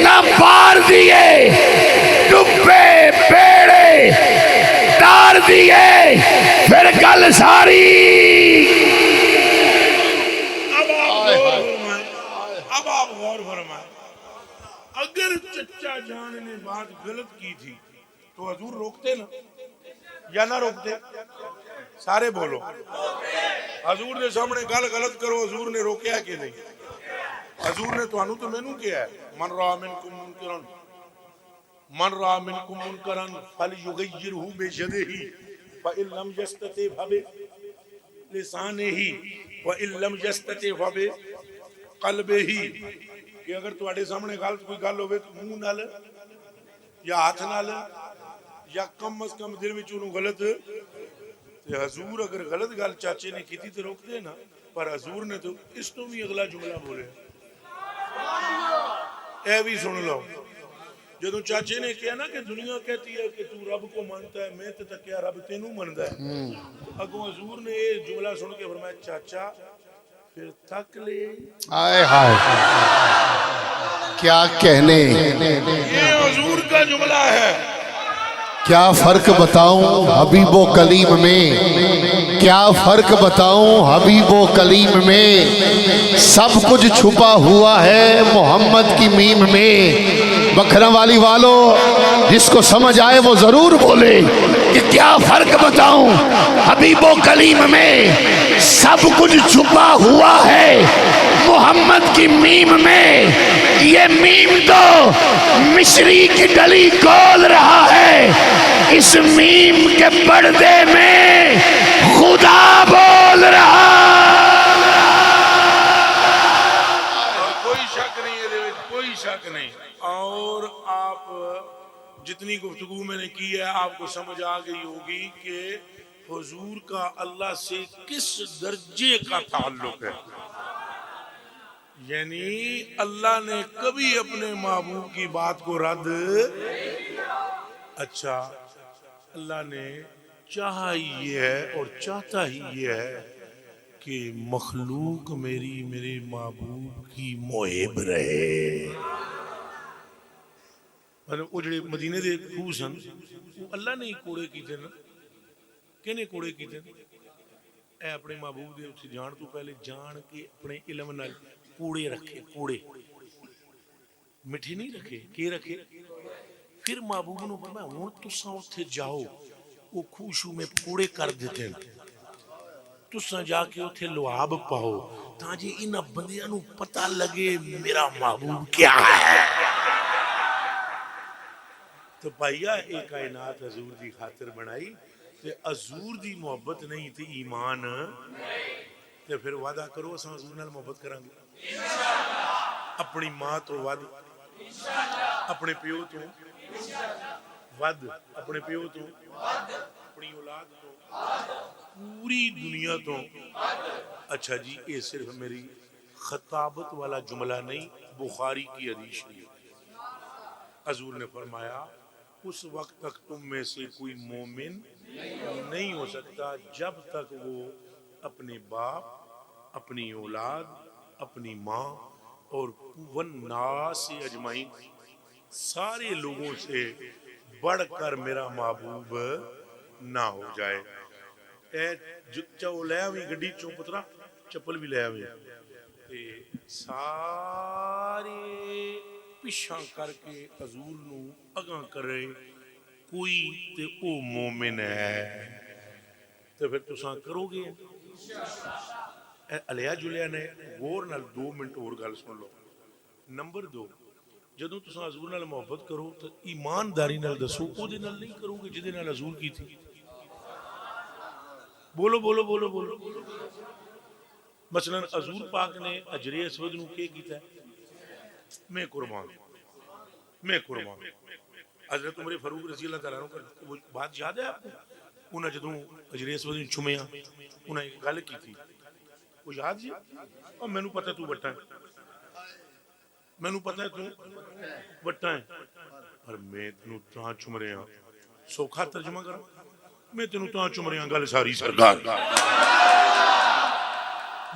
نہ پار دیے, ڈبے بیڑے تار دیے, پھر گل ساری. اب آپ غور فرمائیں, اگر چچا جان نے بات غلط کی تھی تو حضور روکتے نا یا نہ روکتے؟ سارے بولو. حضور نے سامنے گل غلط کرو, حضور نے روکیا کہ نہیں؟ حضور نے تو انو تو مینوں کیا ہے, من را منکم منکرن من را منکم منکرن فلیغیرہ بیدہ فإن لم یستطع فبلسانہ وإن لم یستطع فبقلبہ کہ اگر تواڈے سامنے غلط کوئی گل ہوے تو منہ نال یا ہاتھ نال یا کم از کم دل وچ اونوں غلط تے حضور اگر غلط گل چاچے نے کیتی تے روک دے نا پر حضور نے تو اس تو بھی اگلا جملہ بولے اے بھی سن لو جدوں چاچے نے کہا نا کہ دنیا کہتی ہے کہ تو رب کو مانتا ہے میں تے کیا رب تینوں مندا ہے اگوں حضور نے یہ جملہ سن کے فرمایا چاچا پھر تک لے آئے ہائے کیا کہنے یہ حضور کا جملہ ہے کیا فرق بتاؤں حبیب و کلیم میں کیا فرق بتاؤں حبیب و کلیم میں سب کچھ چھپا ہوا ہے محمد کی میم میں بکھرم والی والو جس کو سمجھ آئے وہ ضرور بولے کہ کیا فرق بتاؤں حبیب و کلیم میں سب کچھ چھپا ہوا ہے محمد کی میم میں یہ میم تو مصری کی ڈلی کھول رہا ہے اس میم کے پردے میں خدا بول رہا کوئی شک نہیں ہے کوئی شک نہیں اور آپ جتنی گفتگو میں نے کی ہے آپ کو سمجھ آ گئی ہوگی کہ حضور کا اللہ سے کس درجے کا تعلق ہے یعنی اللہ نے کبھی اپنے محبوب کی بات کو رد اچھا اللہ نے چاہا ہی یہ ہے اور چاہتا ہی یہ ہے کہ مخلوق میرے محبوب کی محب رہے وہ جڑے مدینے دے خوہ سن وہ اللہ نے ہی کوڑے کیتے نا کہنے کوڑے کیتے اے اپنے محبوب دے اتھے جان تو پہلے جان کے اپنے علم نال کوڑے رکھے کوڑے مٹھے نہیں رکھے کی رکھے پھر محبوب نو فرمایا ہن تساں اتھے جاؤ وہ خوشو میں کوڑے کر دیتے ہیں تساں جا کے اتھے لعاب پاؤ تاکہ انہاں بندیاں نو پتہ لگے میرا محبوب کیا ہے تو پائیا ایک کائنات حضور دی خاطر بنائی تے حضور دی محبت نہیں تے ایمان تے پھر وعدہ کرو اساں حضور نال محبت کریں گے اپنی ماں تو ود اپنے پیو تو ود اپنے پیو تو اپنی اولاد تو پوری دنیا تو اچھا جی یہ صرف میری خطابت والا جملہ نہیں بخاری کی حدیث شریف حضور نے فرمایا اس وقت تک تم میں سے کوئی مومن نہیں ہو سکتا جب تک وہ اپنے باپ اپنی اولاد اپنی ماں اور والناس اجمعین سارے لوگوں سے بڑھ کر میرا محبوب نہ ہو جائے اے جو لے آویں گڈی چوں پترا چپل بھی لے آویں سارے پیچھا کر کے حضور نو اگاں کرے کوئی تے او مومن ہے تو پھر تساں کرو گے علیہ جلیہ نے غور نال 2 منٹ اور گل سن لو نمبر 2 جدوں تساں حضور نال محبت کرو تو ایمانداری نال دسو او دے نال نہیں کرو گے جدے نال حضور کی تھی بولو بولو بولو بولو مثلا حضور پاک نے حجر اسود نو کی کیتا ہے میں قربان حضرت عمر فاروق رضی اللہ تعالیٰ عنہ کا وہ بات یاد ہے آپ کو انہاں جدوں حجر اسود نو چومیا انہاں ایک گل کی تھی وہ یاد جی اور مینوں پتہ تو وٹا ہے مینوں پتہ ہے تو وٹا ہے پر میں تینوں تاں چوم رہا سوکھا ترجمہ کرا میں تینوں تاں چوم رہا گل ساری سرکار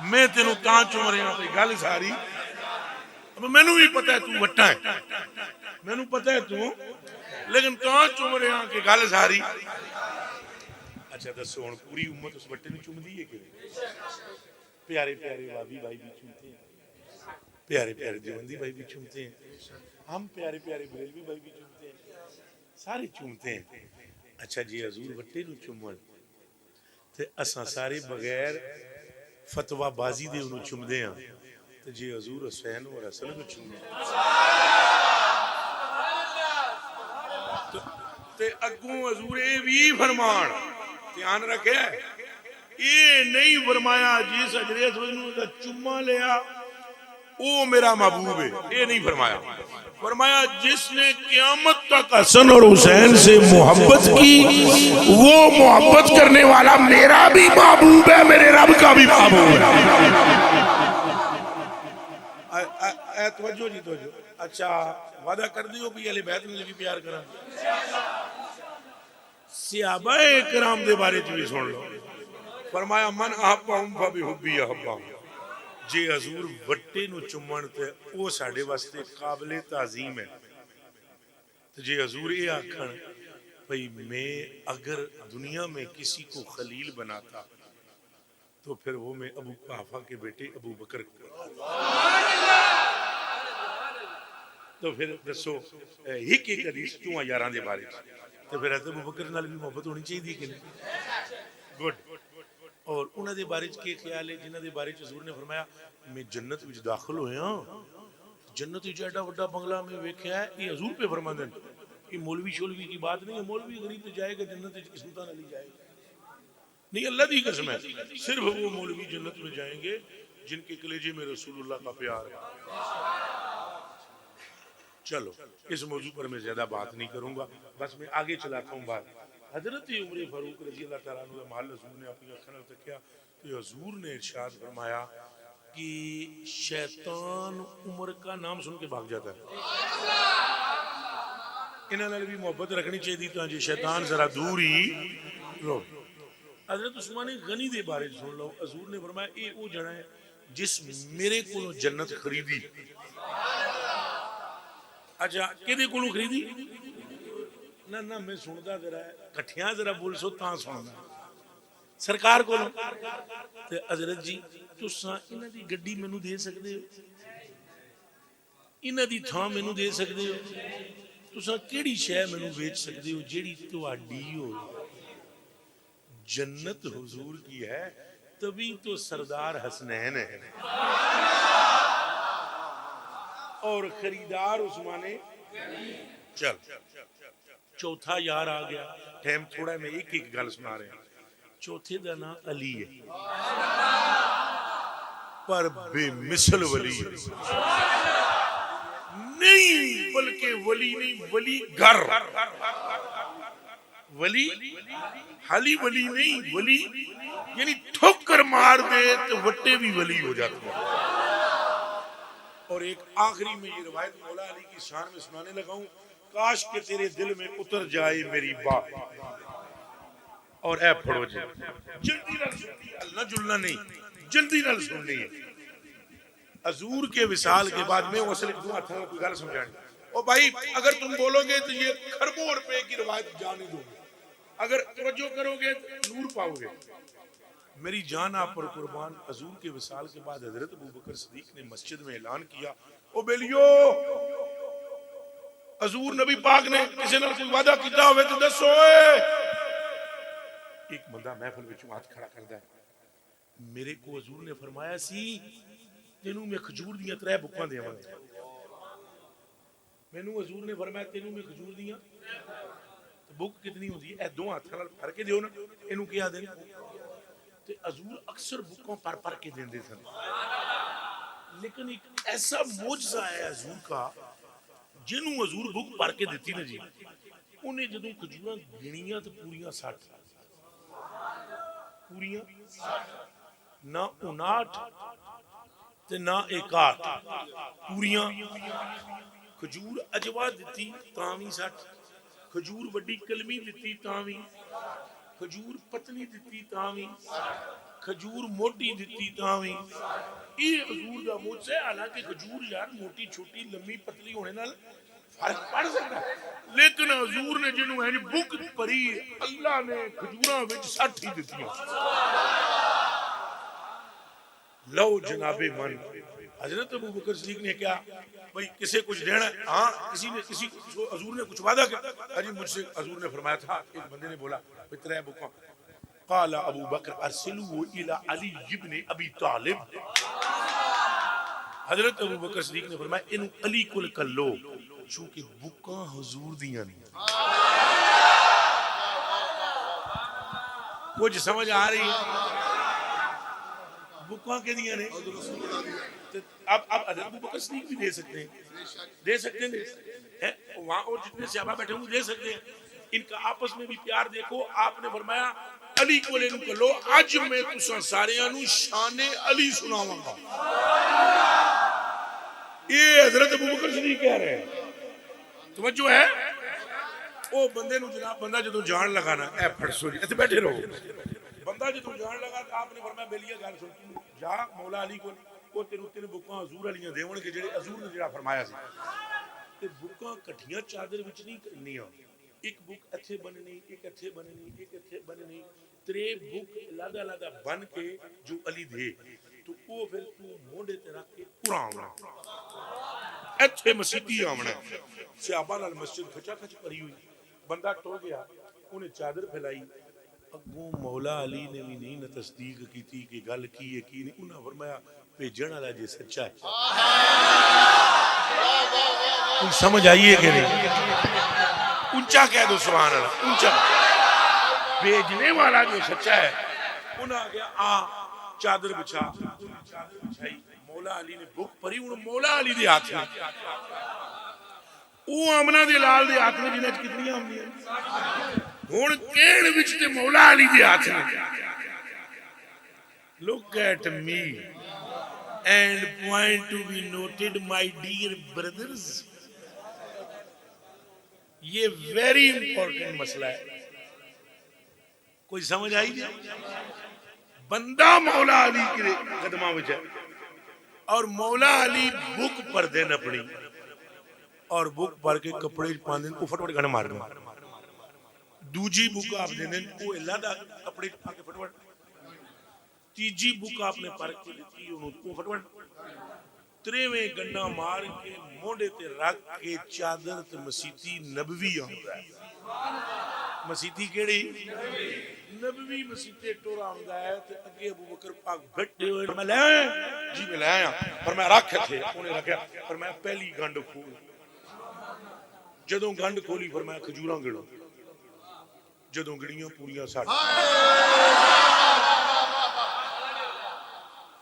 میں تینوں تاں چوم رہا گل ساری مینوں بھی پتہ ہے تو وٹا ہے مینوں پتہ ہے تو لیکن تاں چوم رہا کہ گل ساری اچھا دسو ہن پوری امت اس وٹے نوں چومدی ہے کہ پیارے پیارے وابی بھائی بھی چومتے ہیں پیارے پیارے دیوبندی بھائی بھی چومتے ہیں ہم پیارے پیارے بریلوی بھائی بھی چومتے ہیں سارے چومتے ہیں اچھا جی حضور وٹے نوں چومن تے اساں سارے بغیر فتوی بازی دے انہوں چومدے ہاں تے جی حضور حسین اور حسن نوں چومن تے اگوں حضور اے بھی فرمان دھیان رکھے یہ نہیں فرمایا جس حجر اسود نوں دا چوما لیا وہ میرا محبوب ہے، یہ نہیں فرمایا. فرمایا جس نے قیامت تک حسن اور حسین سے محبت کی وہ محبت کرنے والا میرا بھی محبوب ہے، میرے رب کا بھی محبوب ہے. توجہ جی توجہ. اچھا وعدہ کر دیو بھی اہل بیت نے بھی پیار کرا. صحابہ کرام دے بارے بھی سن لو. فرمایا من احبہم فبحبی احبہم. جے حضور وٹے نو چمن تے او ساڈے واسطے قابل تعظیم ہے. جے حضور یہ آکھن بھئی میں اگر دنیا میں کسی کو خلیل بناتا تو پھر وہ میں ابو قحافہ کے بیٹے ابو بکر کو بناتا. تو پھر دسو ایک ایک حدیث کیوں یاراں دے بارے تو پھر حضرت ابو بکر نال بھی محبت ہونی چاہیے کہ نہیں؟ گڈ. اور انہاں دے بارے کے خیال ہے جنہاں دے بارے حضور نے فرمایا میں جنت وچ داخل ہویا ہوں. جنت وچ ایڈا بڑا بنگلہ میں ویکھیا ہے. یہ حضور پہ فرماندے ہیں. یہ مولوی شولوی کی بات نہیں ہے. مولوی غریب تو جائے گا جنت وچ، سلطان علی جائے گا نہیں. اللہ دی قسم ہے صرف وہ مولوی جنت میں جائیں گے جن کے کلیجے میں رسول اللہ کا پیار ہے. چلو اس موضوع پر میں زیادہ بات نہیں کروں گا، بس میں آگے چلاتا ہوں بات. حضرت عمر فاروق رضی اللہ تعالیٰ عنہ محل حضور نے اپنی اکھوں نال تکیا کہ حضور نے ارشاد فرمایا کہ شیطان عمر کا نام سن کے بھاگ جاتا ہے. انہاں نال بھی محبت رکھنی چاہیے تو جی شیطان ذرا دور ہی رہو. حضرت عثمان غنی دے بارے سن لو. حضور نے فرمایا اے او جنا ہے جس میرے کو جنت خریدی. اچھا کدے کولوں خریدی؟ نہ میں سندا ذرا کٹھیاں ذرا بول سو تاں سندا سرکار کولوں. تے حضرت جی تساں انہاں دی گڈی مینوں دے سکدے ہو؟ انہاں دی تھاں مینوں دے سکدے ہو؟ تساں کیڑی شے مینوں بیچ سکدے ہو جیڑی تہاڈی ہو؟ جنت حضور کی ہے تبھی تو سردار حسنین ہے اور خریدار عثمان. چل چوتھا یار آ گیا. ٹائم تھوڑا ہے میں ایک ایک گل سنا رہا ہوں. چوتھے دا نام علی ہے پر بے مثل ولی ہے. نہیں بلکہ ولی نہیں، ولی گھر. ولی حالی ولی نہیں، ولی یعنی ٹھوکر مار دے تو وٹے بھی ولی ہو جاتے ہیں. اور ایک آخری میں یہ روایت مولا علی کی شان میں سنانے لگا ہوں. کاش کہ تیرے دل میں اتر جائے میری بات. اور اے پڑھو جی جلدی نہ سننی، اللہ جلنا نہیں، جلدی نہ سننی ہے. حضور کے وصال کے بعد میں وہ اصل دعا تھا کوئی گل سمجھانی. او بھائی اگر تم بولو گے تو یہ کھربوں روپے کی روایت جانے دو گے، اگر توجہ کرو گے نور پاؤ گے. میری جان آپ پر قربان. حضور کے وصال کے بعد حضرت ابوبکر صدیق نے مسجد میں اعلان کیا او بیلیو حضور نبی پاک نے کسی نے کوئی وعدہ کیتا ہوئے تو دسو. ایک بندہ محفل وچوں ہاتھ کھڑا کردا ہے. میرے کو حضور نے فرمایا سی تینوں میں کھجور دیاں 3 بکاں دیواں گا. مینوں حضور نے فرمایا تینوں میں کھجور دیاں بک کتنی ہوندی ہے؟ 2 ہاتھ نال پھڑ کے دیو نا. اینوں کیا دین تے حضور اکثر بکوں پر کے دیندے سن. لیکن ایک ایسا معجزہ ہے حضور کا جنوں حضور بک پر کے دیتی نا جی انہیں جدوں کھجوراں گنیاں تے پوریاں 60 پوریاں نہ 59 تے نہ 61 پوریاں. کھجور اجوا دیتی تاں وی 60، کھجور وڈی کلمی دیتی تاں وی، کھجور پتلی دیتی تاں وی، کھجور موٹی دیتی تاں وی. یہ حضور دا معجزہ ہے. حالانکہ کھجور یار موٹی چھوٹی لمبی پتلی ہونے نال فرق پڑ سکتا ہے، لیکن حضور نے جنوں ہے بک پری اللہ نے کھجوراں وچ 60 ہی دتی. لو جناب من. حضرت ابوبکر صدیق نے کیا بھئی کسے کچھ دینا ہے؟ ہاں کسی نے کسی کو حضور نے کچھ وعدہ کیا. اجی مجھ سے حضور نے فرمایا تھا. ایک بندے نے بولا 3 بکاں. قال ابو بکر ارسلوا الى علی ابن ابی طالب. حضرت ابو بکر صدیق نے فرمایا انہوں علی کل کلو چونکہ بکاں حضور دیاں نہیں. کچھ سمجھ آ رہی ہے؟ بکاں کے دیا نے اب حضرت ابو بکر صدیق بھی دے سکتے ہیں وہاں اور جتنے صحابہ بیٹھے ہوں دے سکتے ہیں. ان کا آپس میں بھی پیار دیکھو. آپ نے فرمایا علی کو لے لو اج میں تساں ساریاں نو شان علی سناواں گا. یہ حضرت ابو بکر صدیق کہہ رہے ہیں. توجہ ہے. وہ بندے نو جناب بندہ جدوں جان لگا نا اے پھڑسو جی ایتھے بیٹھے رہو. بندہ جدوں جان لگا تو آپ نے فرمایا بیلیاں گل سن جا مولا علی کو وہ تیرے بکاں حضور علیاں دیون کے جڑے حضور نے جڑا فرمایا سی تے بکاں کٹھیاں چادر وچ نہیں کرنیاں. ایک بک اتھے بننی ایک اتھے بننی ایک اتھے بننی ترے بک لادا لادا بن کے جو علی دے تو وہ پھر تو مونڈے تے رکھ کے قرآن اتھے مسیحی آمنا. صحابہ نال مسجد کھچا کھچ پری ہوئی. بندہ ٹر گیا انہیں چادر پھیلائی. اگوں مولا علی نے بھی نہیں نہ تصدیق کی کہ گل کی ہے کی نہیں. انہاں فرمایا بھیجن والا جے سچا ہے. کوئی سمجھ آئیے کہ نہیں؟ اونچا کہہ دو سبحان اللہ. اونچا بھیجنے والا جو سچا ہے. انہاں کہا آ چادر بچھا. چادر بچھائی. مولا علی نے بک پڑھی. انہوں مولا علی دے ہاتھ میں وہ آمنہ دے لال دے ہاتھ میں جنہیں کتنی آمنی ہے ہون کین وچ تے مولا علی دے ہاتھ میں. Look at me and point to be noted my dear brothers. یہ ویری امپورٹنٹ مسئلہ ہے. کوئی سمجھ آئی جائے. بندہ مولا علی کے قدمہ میں جائے اور مولا علی بک پر دین اپنی اور بک پر کے کپڑے پاندیں کو فٹوٹ گھنے مارنے. دوجی بک آپ دیں وہ اللہ دا کپڑے پا کے فٹوٹ. تیجی بک آپ نے پر کے دیتی انہوں کو فٹوٹ. تریویں گنڈا مار کے موڑے تے رکھ کے چادر تے مسیحی نبوی آمدہ ہے. مسیحی کیڑی نبوی مسیحی ٹورا آمدہ ہے. تے اگے ابو بکر پاک گھٹے ہوئے میں لے آئے جی میں لے آیا پر میں رکھ تھے انہیں رکھا پر میں پہلی گنڈ کھول. جدوں گنڈ کھولی فرمایا کھجوراں گڑو. جدوں گڑیاں پوریاں ساٹھ.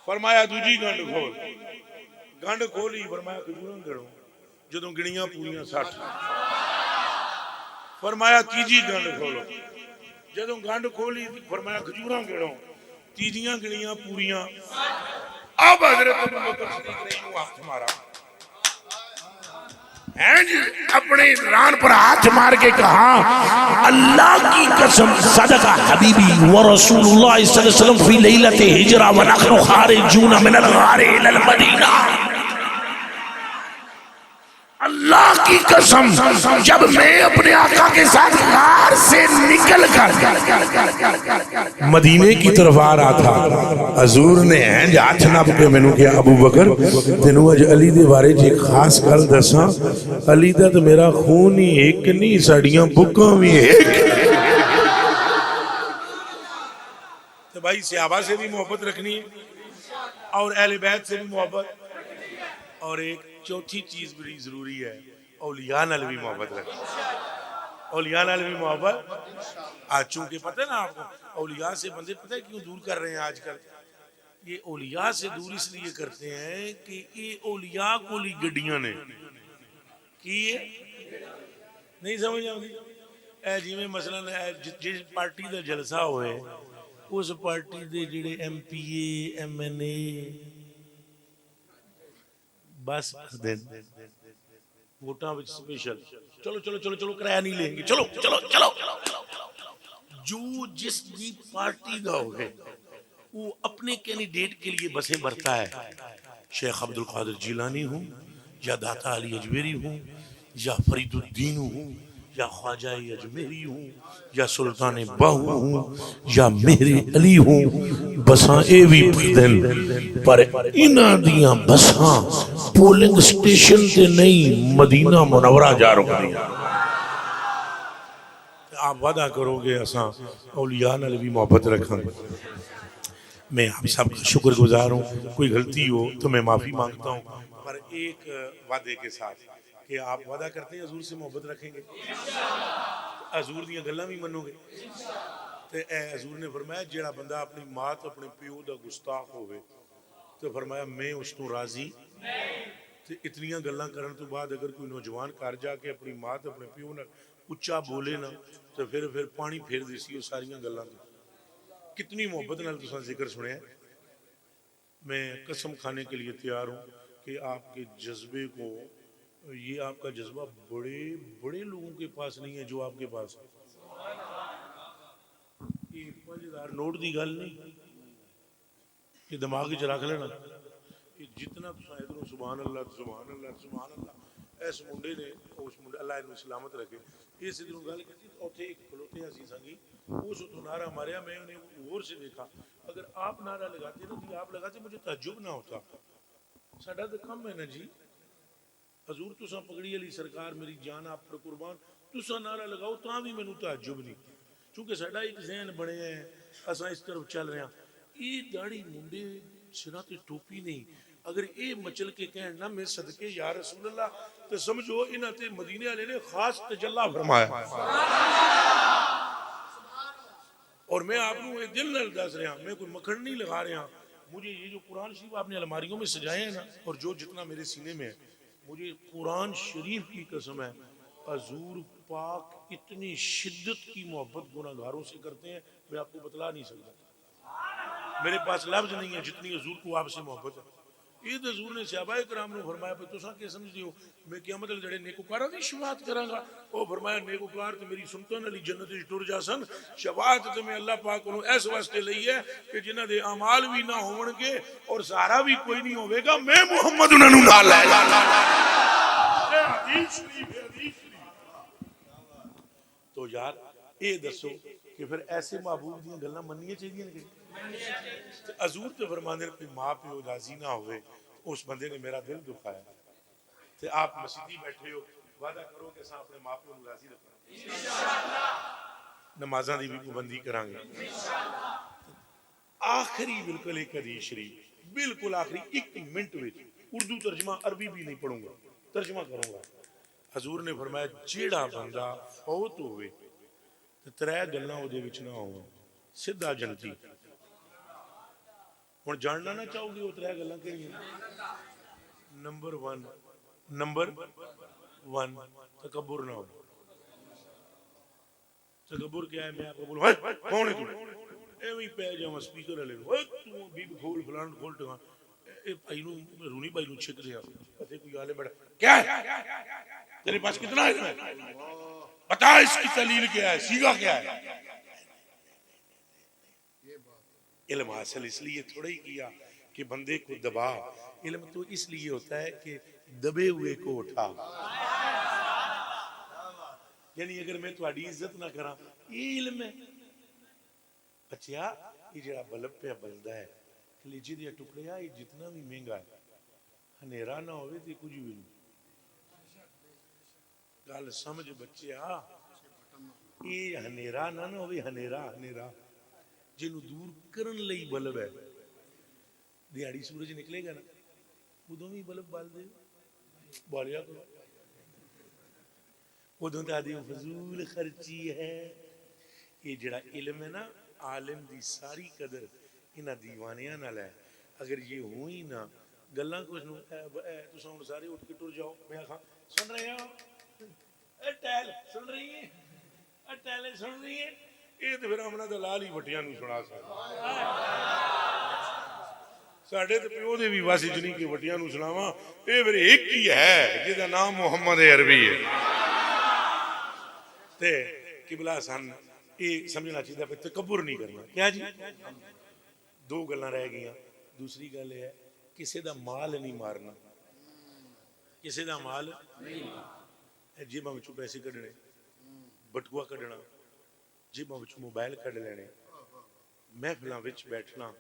فرمایا دوجی گنڈ کھول. گنڈ کھولی فرمایا کھجوراں گڑو. جدوں گڑیاں پوریاں ساٹھ. فرمایا تیجی گنڈ کھولو. جدوں گنڈ کھولی فرمایا کھجوراں گڑو. تیجیاں گڑیاں پوریاں. اب حضرت ابو بکر صدیق نے ہاتھ مارا اپنے ران پر ہاتھ مار کے کہا اللہ کی قسم صدقہ حبیبی ورسول اللہ صلی اللہ علیہ وسلم فی لیلت ہجرہ ونحن خارجون من الغار الى المدینہ. اللہ کی قسم جب میں اپنے آقا کے ساتھ غار سے نکل کر مدینے کی طرف آ رہا تھا حضور نے ہاتھ نپ کے میں نے کہا ابو بکر تینوں اج علی دے بارے جی خاص گل دساں علی دا تو میرا خون ہی ایک نہیں ساڑیاں بکاں بھی ایک. تو بھائی صحابہ سے بھی محبت رکھنی ہے اور اہل بیت سے بھی محبت. اور ایک چوتھی چیز بڑی ضروری ہے اولیاء نال بھی محبت رکھیں. اولیاء نال بھی محبت. آج چونکہ پتہ ہے نا آپ کو اولیاء سے بندے پتہ ہے کیوں دور کر رہے ہیں آج کل. یہ اولیاء سے دور اس لیے کرتے ہیں کہ یہ اولیاء کو لی گڈیاں نے کی نہیں سمجھ آؤں. اے جی میں مثلا جس پارٹی دا جلسہ ہوئے اس پارٹی دے جڑے M P A M N A بس دن ووٹاں وچ سپیشل چلو چلو چلو چلو کرایہ نہیں لیں گے چلو چلو چلو. جو جس بھی پارٹی دا ہوئے وہ اپنے کینڈیڈیٹ کے لیے بسیں بھرتا ہے. شیخ عبد القادر جیلانی ہوں یا داتا علی اجمیری ہوں یا فرید الدین ہوں یا خواجہ اجمیری ہوں یا سلطان باہو ہوں یا مہر علی ہوں بساں اے بھی پردن پر انہاں دیاں بساں پولنگ سٹیشن تے نہیں مدینہ منورہ جا رہا دیا. آپ وعدہ کرو گے اساں اولیاء نال بھی محبت رکھاں. میں آپ سب کا شکر گزار ہوں. کوئی غلطی ہو تو میں معافی مانگتا ہوں پر ایک وعدے کے ساتھ کہ آپ وعدہ کرتے ہیں حضور سے محبت رکھیں گے حضور دیاں گلاں بھی منو گے. تے اے حضور نے فرمایا جیڑا بندہ اپنی ماں تے اپنے پیو دا گستاخ ہوئے تو فرمایا میں اس تو راضی تے اتنیاں گلاں کرن تو بعد اگر کوئی نوجوان گھر جا کے اپنی ماں تے اپنے پیو نال اچا بولے نا تو پھر پانی پھیر دیسی وہ ساریاں گلاں تو کتنی محبت نال تساں ذکر سنیا ہے۔ میں قسم کھانے کے لیے تیار ہوں کہ آپ کے جذبے کو، یہ آپ کا جذبہ بڑے بڑے لوگوں کے پاس نہیں ہے جو آپ کے پاس ہے۔ یہ 5000 نوٹ دی گل نہیں، یہ دماغ وچ رکھ لینا، یہ جتنا تساں ادھروں سبحان اللہ سبحان اللہ سبحان اللہ، اس منڈے نے اس منڈے اللہ انہوں سلامت رکھے، اس ادھروں گل کی اوتھے ایک کھلوتے ہسی سنگی اس تو نعرہ ماریا، میں انہیں غور سے دیکھا، اگر آپ نعرہ لگاتے نا جی آپ لگاتے مجھے تعجب نہ ہوتا، ساڈا تو کم ہے نا جی، حضور تساں پگڑی علی سرکار میری جان آپ پر قربان، تساں نعرہ لگاؤ تاں بھی مینوں تعجب نہیں، چونکہ ساڈا ایک ذہن بنے ہیں اساں اس طرف چل رہے ہیں، یہ داڑھی منڈے سرا تے ٹوپی نہیں، اگر اے مچل کے کہن نا میں صدقے یا رسول اللہ تو سمجھو انہاں تے مدینے والے نے خاص تجلا فرمایا، اور میں آپ کو دل نال دس رہا میں کوئی مکھن نہیں لگا رہا، مجھے یہ جو قرآن شریف آپ نے الماریوں میں سجائے ہیں نا اور جو جتنا میرے سینے میں ہے، مجھے قرآن شریف کی قسم ہے حضور پاک اتنی شدت کی محبت گناہگاروں سے کرتے ہیں میں آپ کو بتلا نہیں سکتا، میرے پاس لفظ نہیں ہے جتنی حضور کو آپ سے محبت ہے۔ یہ تو حضور نے صحابہ کرام نے فرمایا پہ تساں کیا سمجھدے ہو میں قیامت والے جڑے نیکوکاراں دی شفاعت کراں گا، او فرمایا نیکوکار تے میری سنتوں والی جنت وچ ٹر جاسن، شفاعت تے میں اللہ پاک کو اس واسطے لئی ہے کہ جنہاں دے اعمال بھی نہ ہون گے اور سہارا بھی کوئی نہیں ہوے گا، میں محمد انہاں نوں نال لے جانا۔ اے حدیث شریف ہے، حدیث شریف۔ تو یار اے دسو کہ پھر ایسے محبوب دیاں گلاں مننیاں چاہیے کہ حضور تے فرماندے نے ماں پیو راضی نہ ہوئے اس بندے نے میرا دل دکھایا، تے آپ مسجدی بیٹھے ہو وعدہ کرو کہ اساں اپنے ماں پیو نوں راضی رکھنا انشاءاللہ، نمازاں دی بھی پابندی کران گے آخری بالکل ایک حدیث شریف بالکل آخری 1 منٹ وچ اردو ترجمہ عربی بھی نہیں پڑھوں گا ترجمہ کروں گا۔ حضور نے فرمایا جیڑا بندہ فوت ہوئے تے 3 گلاں او دے وچ نہ ہون سیدھا جنتی، ہن جاننا نہ چاہو گے وہ 3 گلاں کیڑیاں؟ نمبر 1 تکبر نہ ہو، تکبر کیا ہے؟ میں آپ کو بولوں کون ہے تو ایویں پہ جاواں سپیکر والے تو بھی کھول فلان کھول ٹکا اے بھائی نو رونی بھائی نو چھک دیا تے کوئی آلے بڑا کیا ہے تیرے پاس کتنا علم ہے بتا اس کی دلیل کیا ہے سیگا کیا ہے؟ علم حاصل اس لیے تھوڑا ہی کیا کہ بندے کو دبا، علم تو اس لیے ہوتا ہے کہ دبے ہوئے کو اٹھا، یعنی اگر میں تہاڈی عزت نہ کراں یہ علم ہے۔ بچیا یہ جڑا بلب پہ بلدا ہے کلیجے دے ٹکڑے یہ جتنا بھی مہنگا ہے ہنیرا نہ ہوئے تے کچھ بھی نہیں، گل سمجھ بچیا یہ ہنیرا نہ ہوئے، ہنیرا جنہوں دور کرن لئی بلب ہے، دیہڑی سورج نکلے گا نا ادوں بھی بلب بال دے بالیا کرو، ادوں تا دی فضول خرچی ہے۔ یہ جڑا علم ہے نا عالم دی ساری قدر انہاں دیوانیاں نال ہے، اگر یہ ہوئی نا گلاں کچھ نو تساں ہن سارے اٹھ کے ٹر جاؤ میں کہاں سن رہے ہو اے ٹہل سن رہی ہے اے ٹہلے سن رہی ہے، یہ تو پھر امنا دلال ہی وٹیاں نو سنا سکدا ساڈے تے پیو دے بھی واسے جنی کہ وٹیاں نو سناواں، اے پھر ایک ہی ہے جہدا نام محمد عربی ہے تے قبلہ سن یہ سمجھنا چاہیے پہ تکبر نہیں کرنا۔ کیا جی 2 گلاں رہ گئیاں، دوسری گل ہے کسی دا مال نہیں مارنا، کسی دا مال جیباں وچوں پیسے کڈنے، بٹوا کڈنا، جیباں وچوں موبائل کڈ لینے، محفلاں وچ بیٹھنا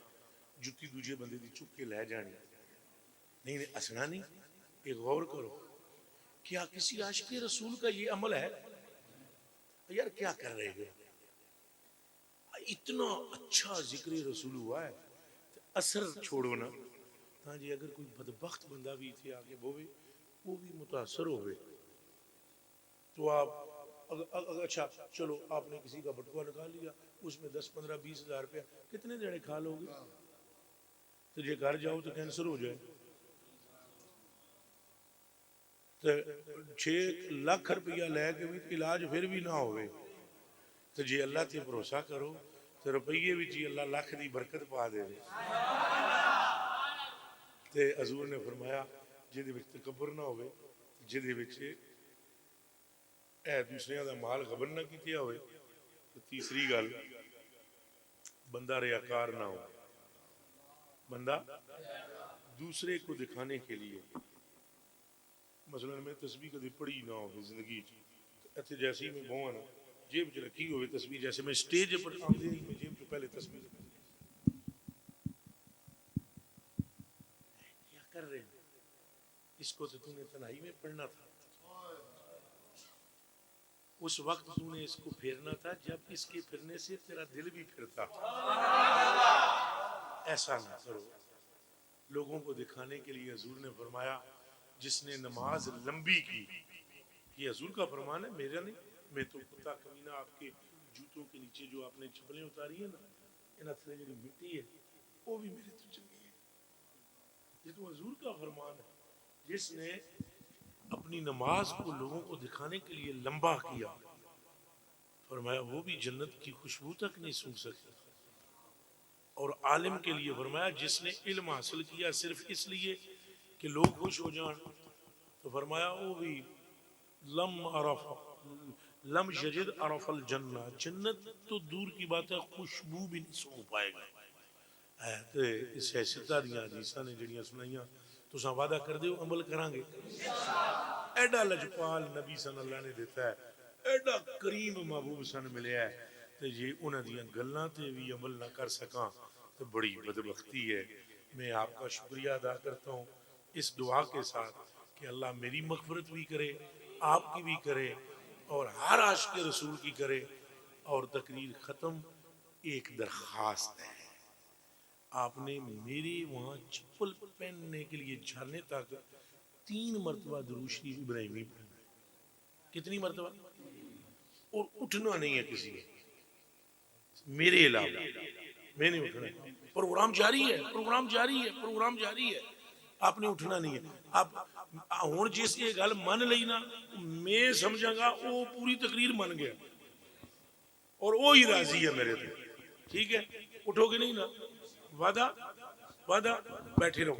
جتی دوجے بندے دی چک کے لے جانی، نہیں اسنا نہیں، یہ غور کرو کیا کسی عاشق رسول کا یہ عمل ہے؟ یار کیا کر رہے ہو؟ اتنا اچھا ذکر رسول ہوا ہے اثر چھوڑو نا، ہاں جی اگر کوئی بدبخت بندہ بھی تھے آگے بوے وہ بھی متاثر ہوئے تو آپ اچھا چلو آپ نے کسی کا بٹوا نکال لیا اس میں 10 15 20 ہزار روپیہ کتنے دینے کھا لو گے؟ تو جے گھر جاؤ تو کینسر ہو جائے تو 6 لاکھ روپیہ لے کے بھی علاج پھر بھی نہ ہوئے تو جے اللہ تے بھروسہ کرو تو روپیے بھی جی اللہ لاکھ دی برکت پا دے تے حضور نے فرمایا جہدے وچ تکبر نہ ہوئے جہدے وچ اے دوسرے دا مال غبن نہ کیتیا ہوئے تو تیسری گل بندہ ریاکار نہ ہو بندہ دوسرے کو دکھانے کے لیے مثلا میں تسبیح کدی پڑھی نہ ہو زندگی ایتھے جیسے ہی میں بہواں نا جیب چ رکھی ہوئے تسبیح جیسے میں سٹیج پر آمدے نہیں میں جیب چ پہلے تسبیح کیا کر رہے ہیں اس کو تو نے تنہائی میں پڑھنا تھا اس وقت تو نے اس کو پھیرنا تھا جب اس کے پھرنے سے تیرا دل بھی پھرتا ایسا نہ کرو لوگوں کو دکھانے کے لیے حضور نے فرمایا جس نے نماز لمبی کی یہ حضور کا فرمان ہے میرا نہیں میں تو کتا کمینہ آپ کے جوتوں کے نیچے جو آپ نے چپلیں اتاری ہیں نا ان اثرے جو مٹی ہے وہ بھی میرے تو چلی ہے یہ تو حضور کا فرمان ہے جس نے اپنی نماز کو لوگوں کو دکھانے کے لیے لمبا کیا فرمایا وہ بھی جنت کی خوشبو تک نہیں سونگھ سکتا اور عالم کے لیے فرمایا جس نے علم حاصل کیا صرف اس لیے کہ لوگ خوش ہو جائیں تو فرمایا وہ بھی لم یجد عرف الجنہ جنت تو دور کی بات ہے خوشبو بھی نہیں سونگھ پائے گا تو اس حیثیت دیاں حدیثاں نے جڑیاں سنائیاں تساں وعدہ کر دیو عمل کران گے ایڈا لجپال نبی صلی اللہ نے دیتا ہے ایڈا کریم محبوب سن ملیا ہے تو یہ انہاں دیاں گلاں تے بھی عمل نہ کر سکاں تو بڑی بدبختی ہے میں آپ کا شکریہ ادا کرتا ہوں اس دعا کے ساتھ کہ اللہ میری مغفرت بھی کرے آپ کی بھی کرے اور ہر عاشق رسول کی کرے اور تقریر ختم ایک درخواست ہے آپ نے میرے وہاں چپل پہننے کے لیے جانے تک 3 مرتبہ درود شریف ابراہیمی پڑھنا کتنی مرتبہ اور اٹھنا نہیں ہے کسی نے میرے علاوہ میں نہیں اٹھنا پروگرام جاری ہے پروگرام جاری ہے پروگرام جاری ہے آپ نے اٹھنا نہیں ہے آپ ہوں جس یہ گل من لئی نا میں سمجھاں گا وہ پوری تقریر من گیا اور وہی راضی ہے میرے تے ٹھیک ہے اٹھو گے نہیں نا وعدہ بیٹھے رہو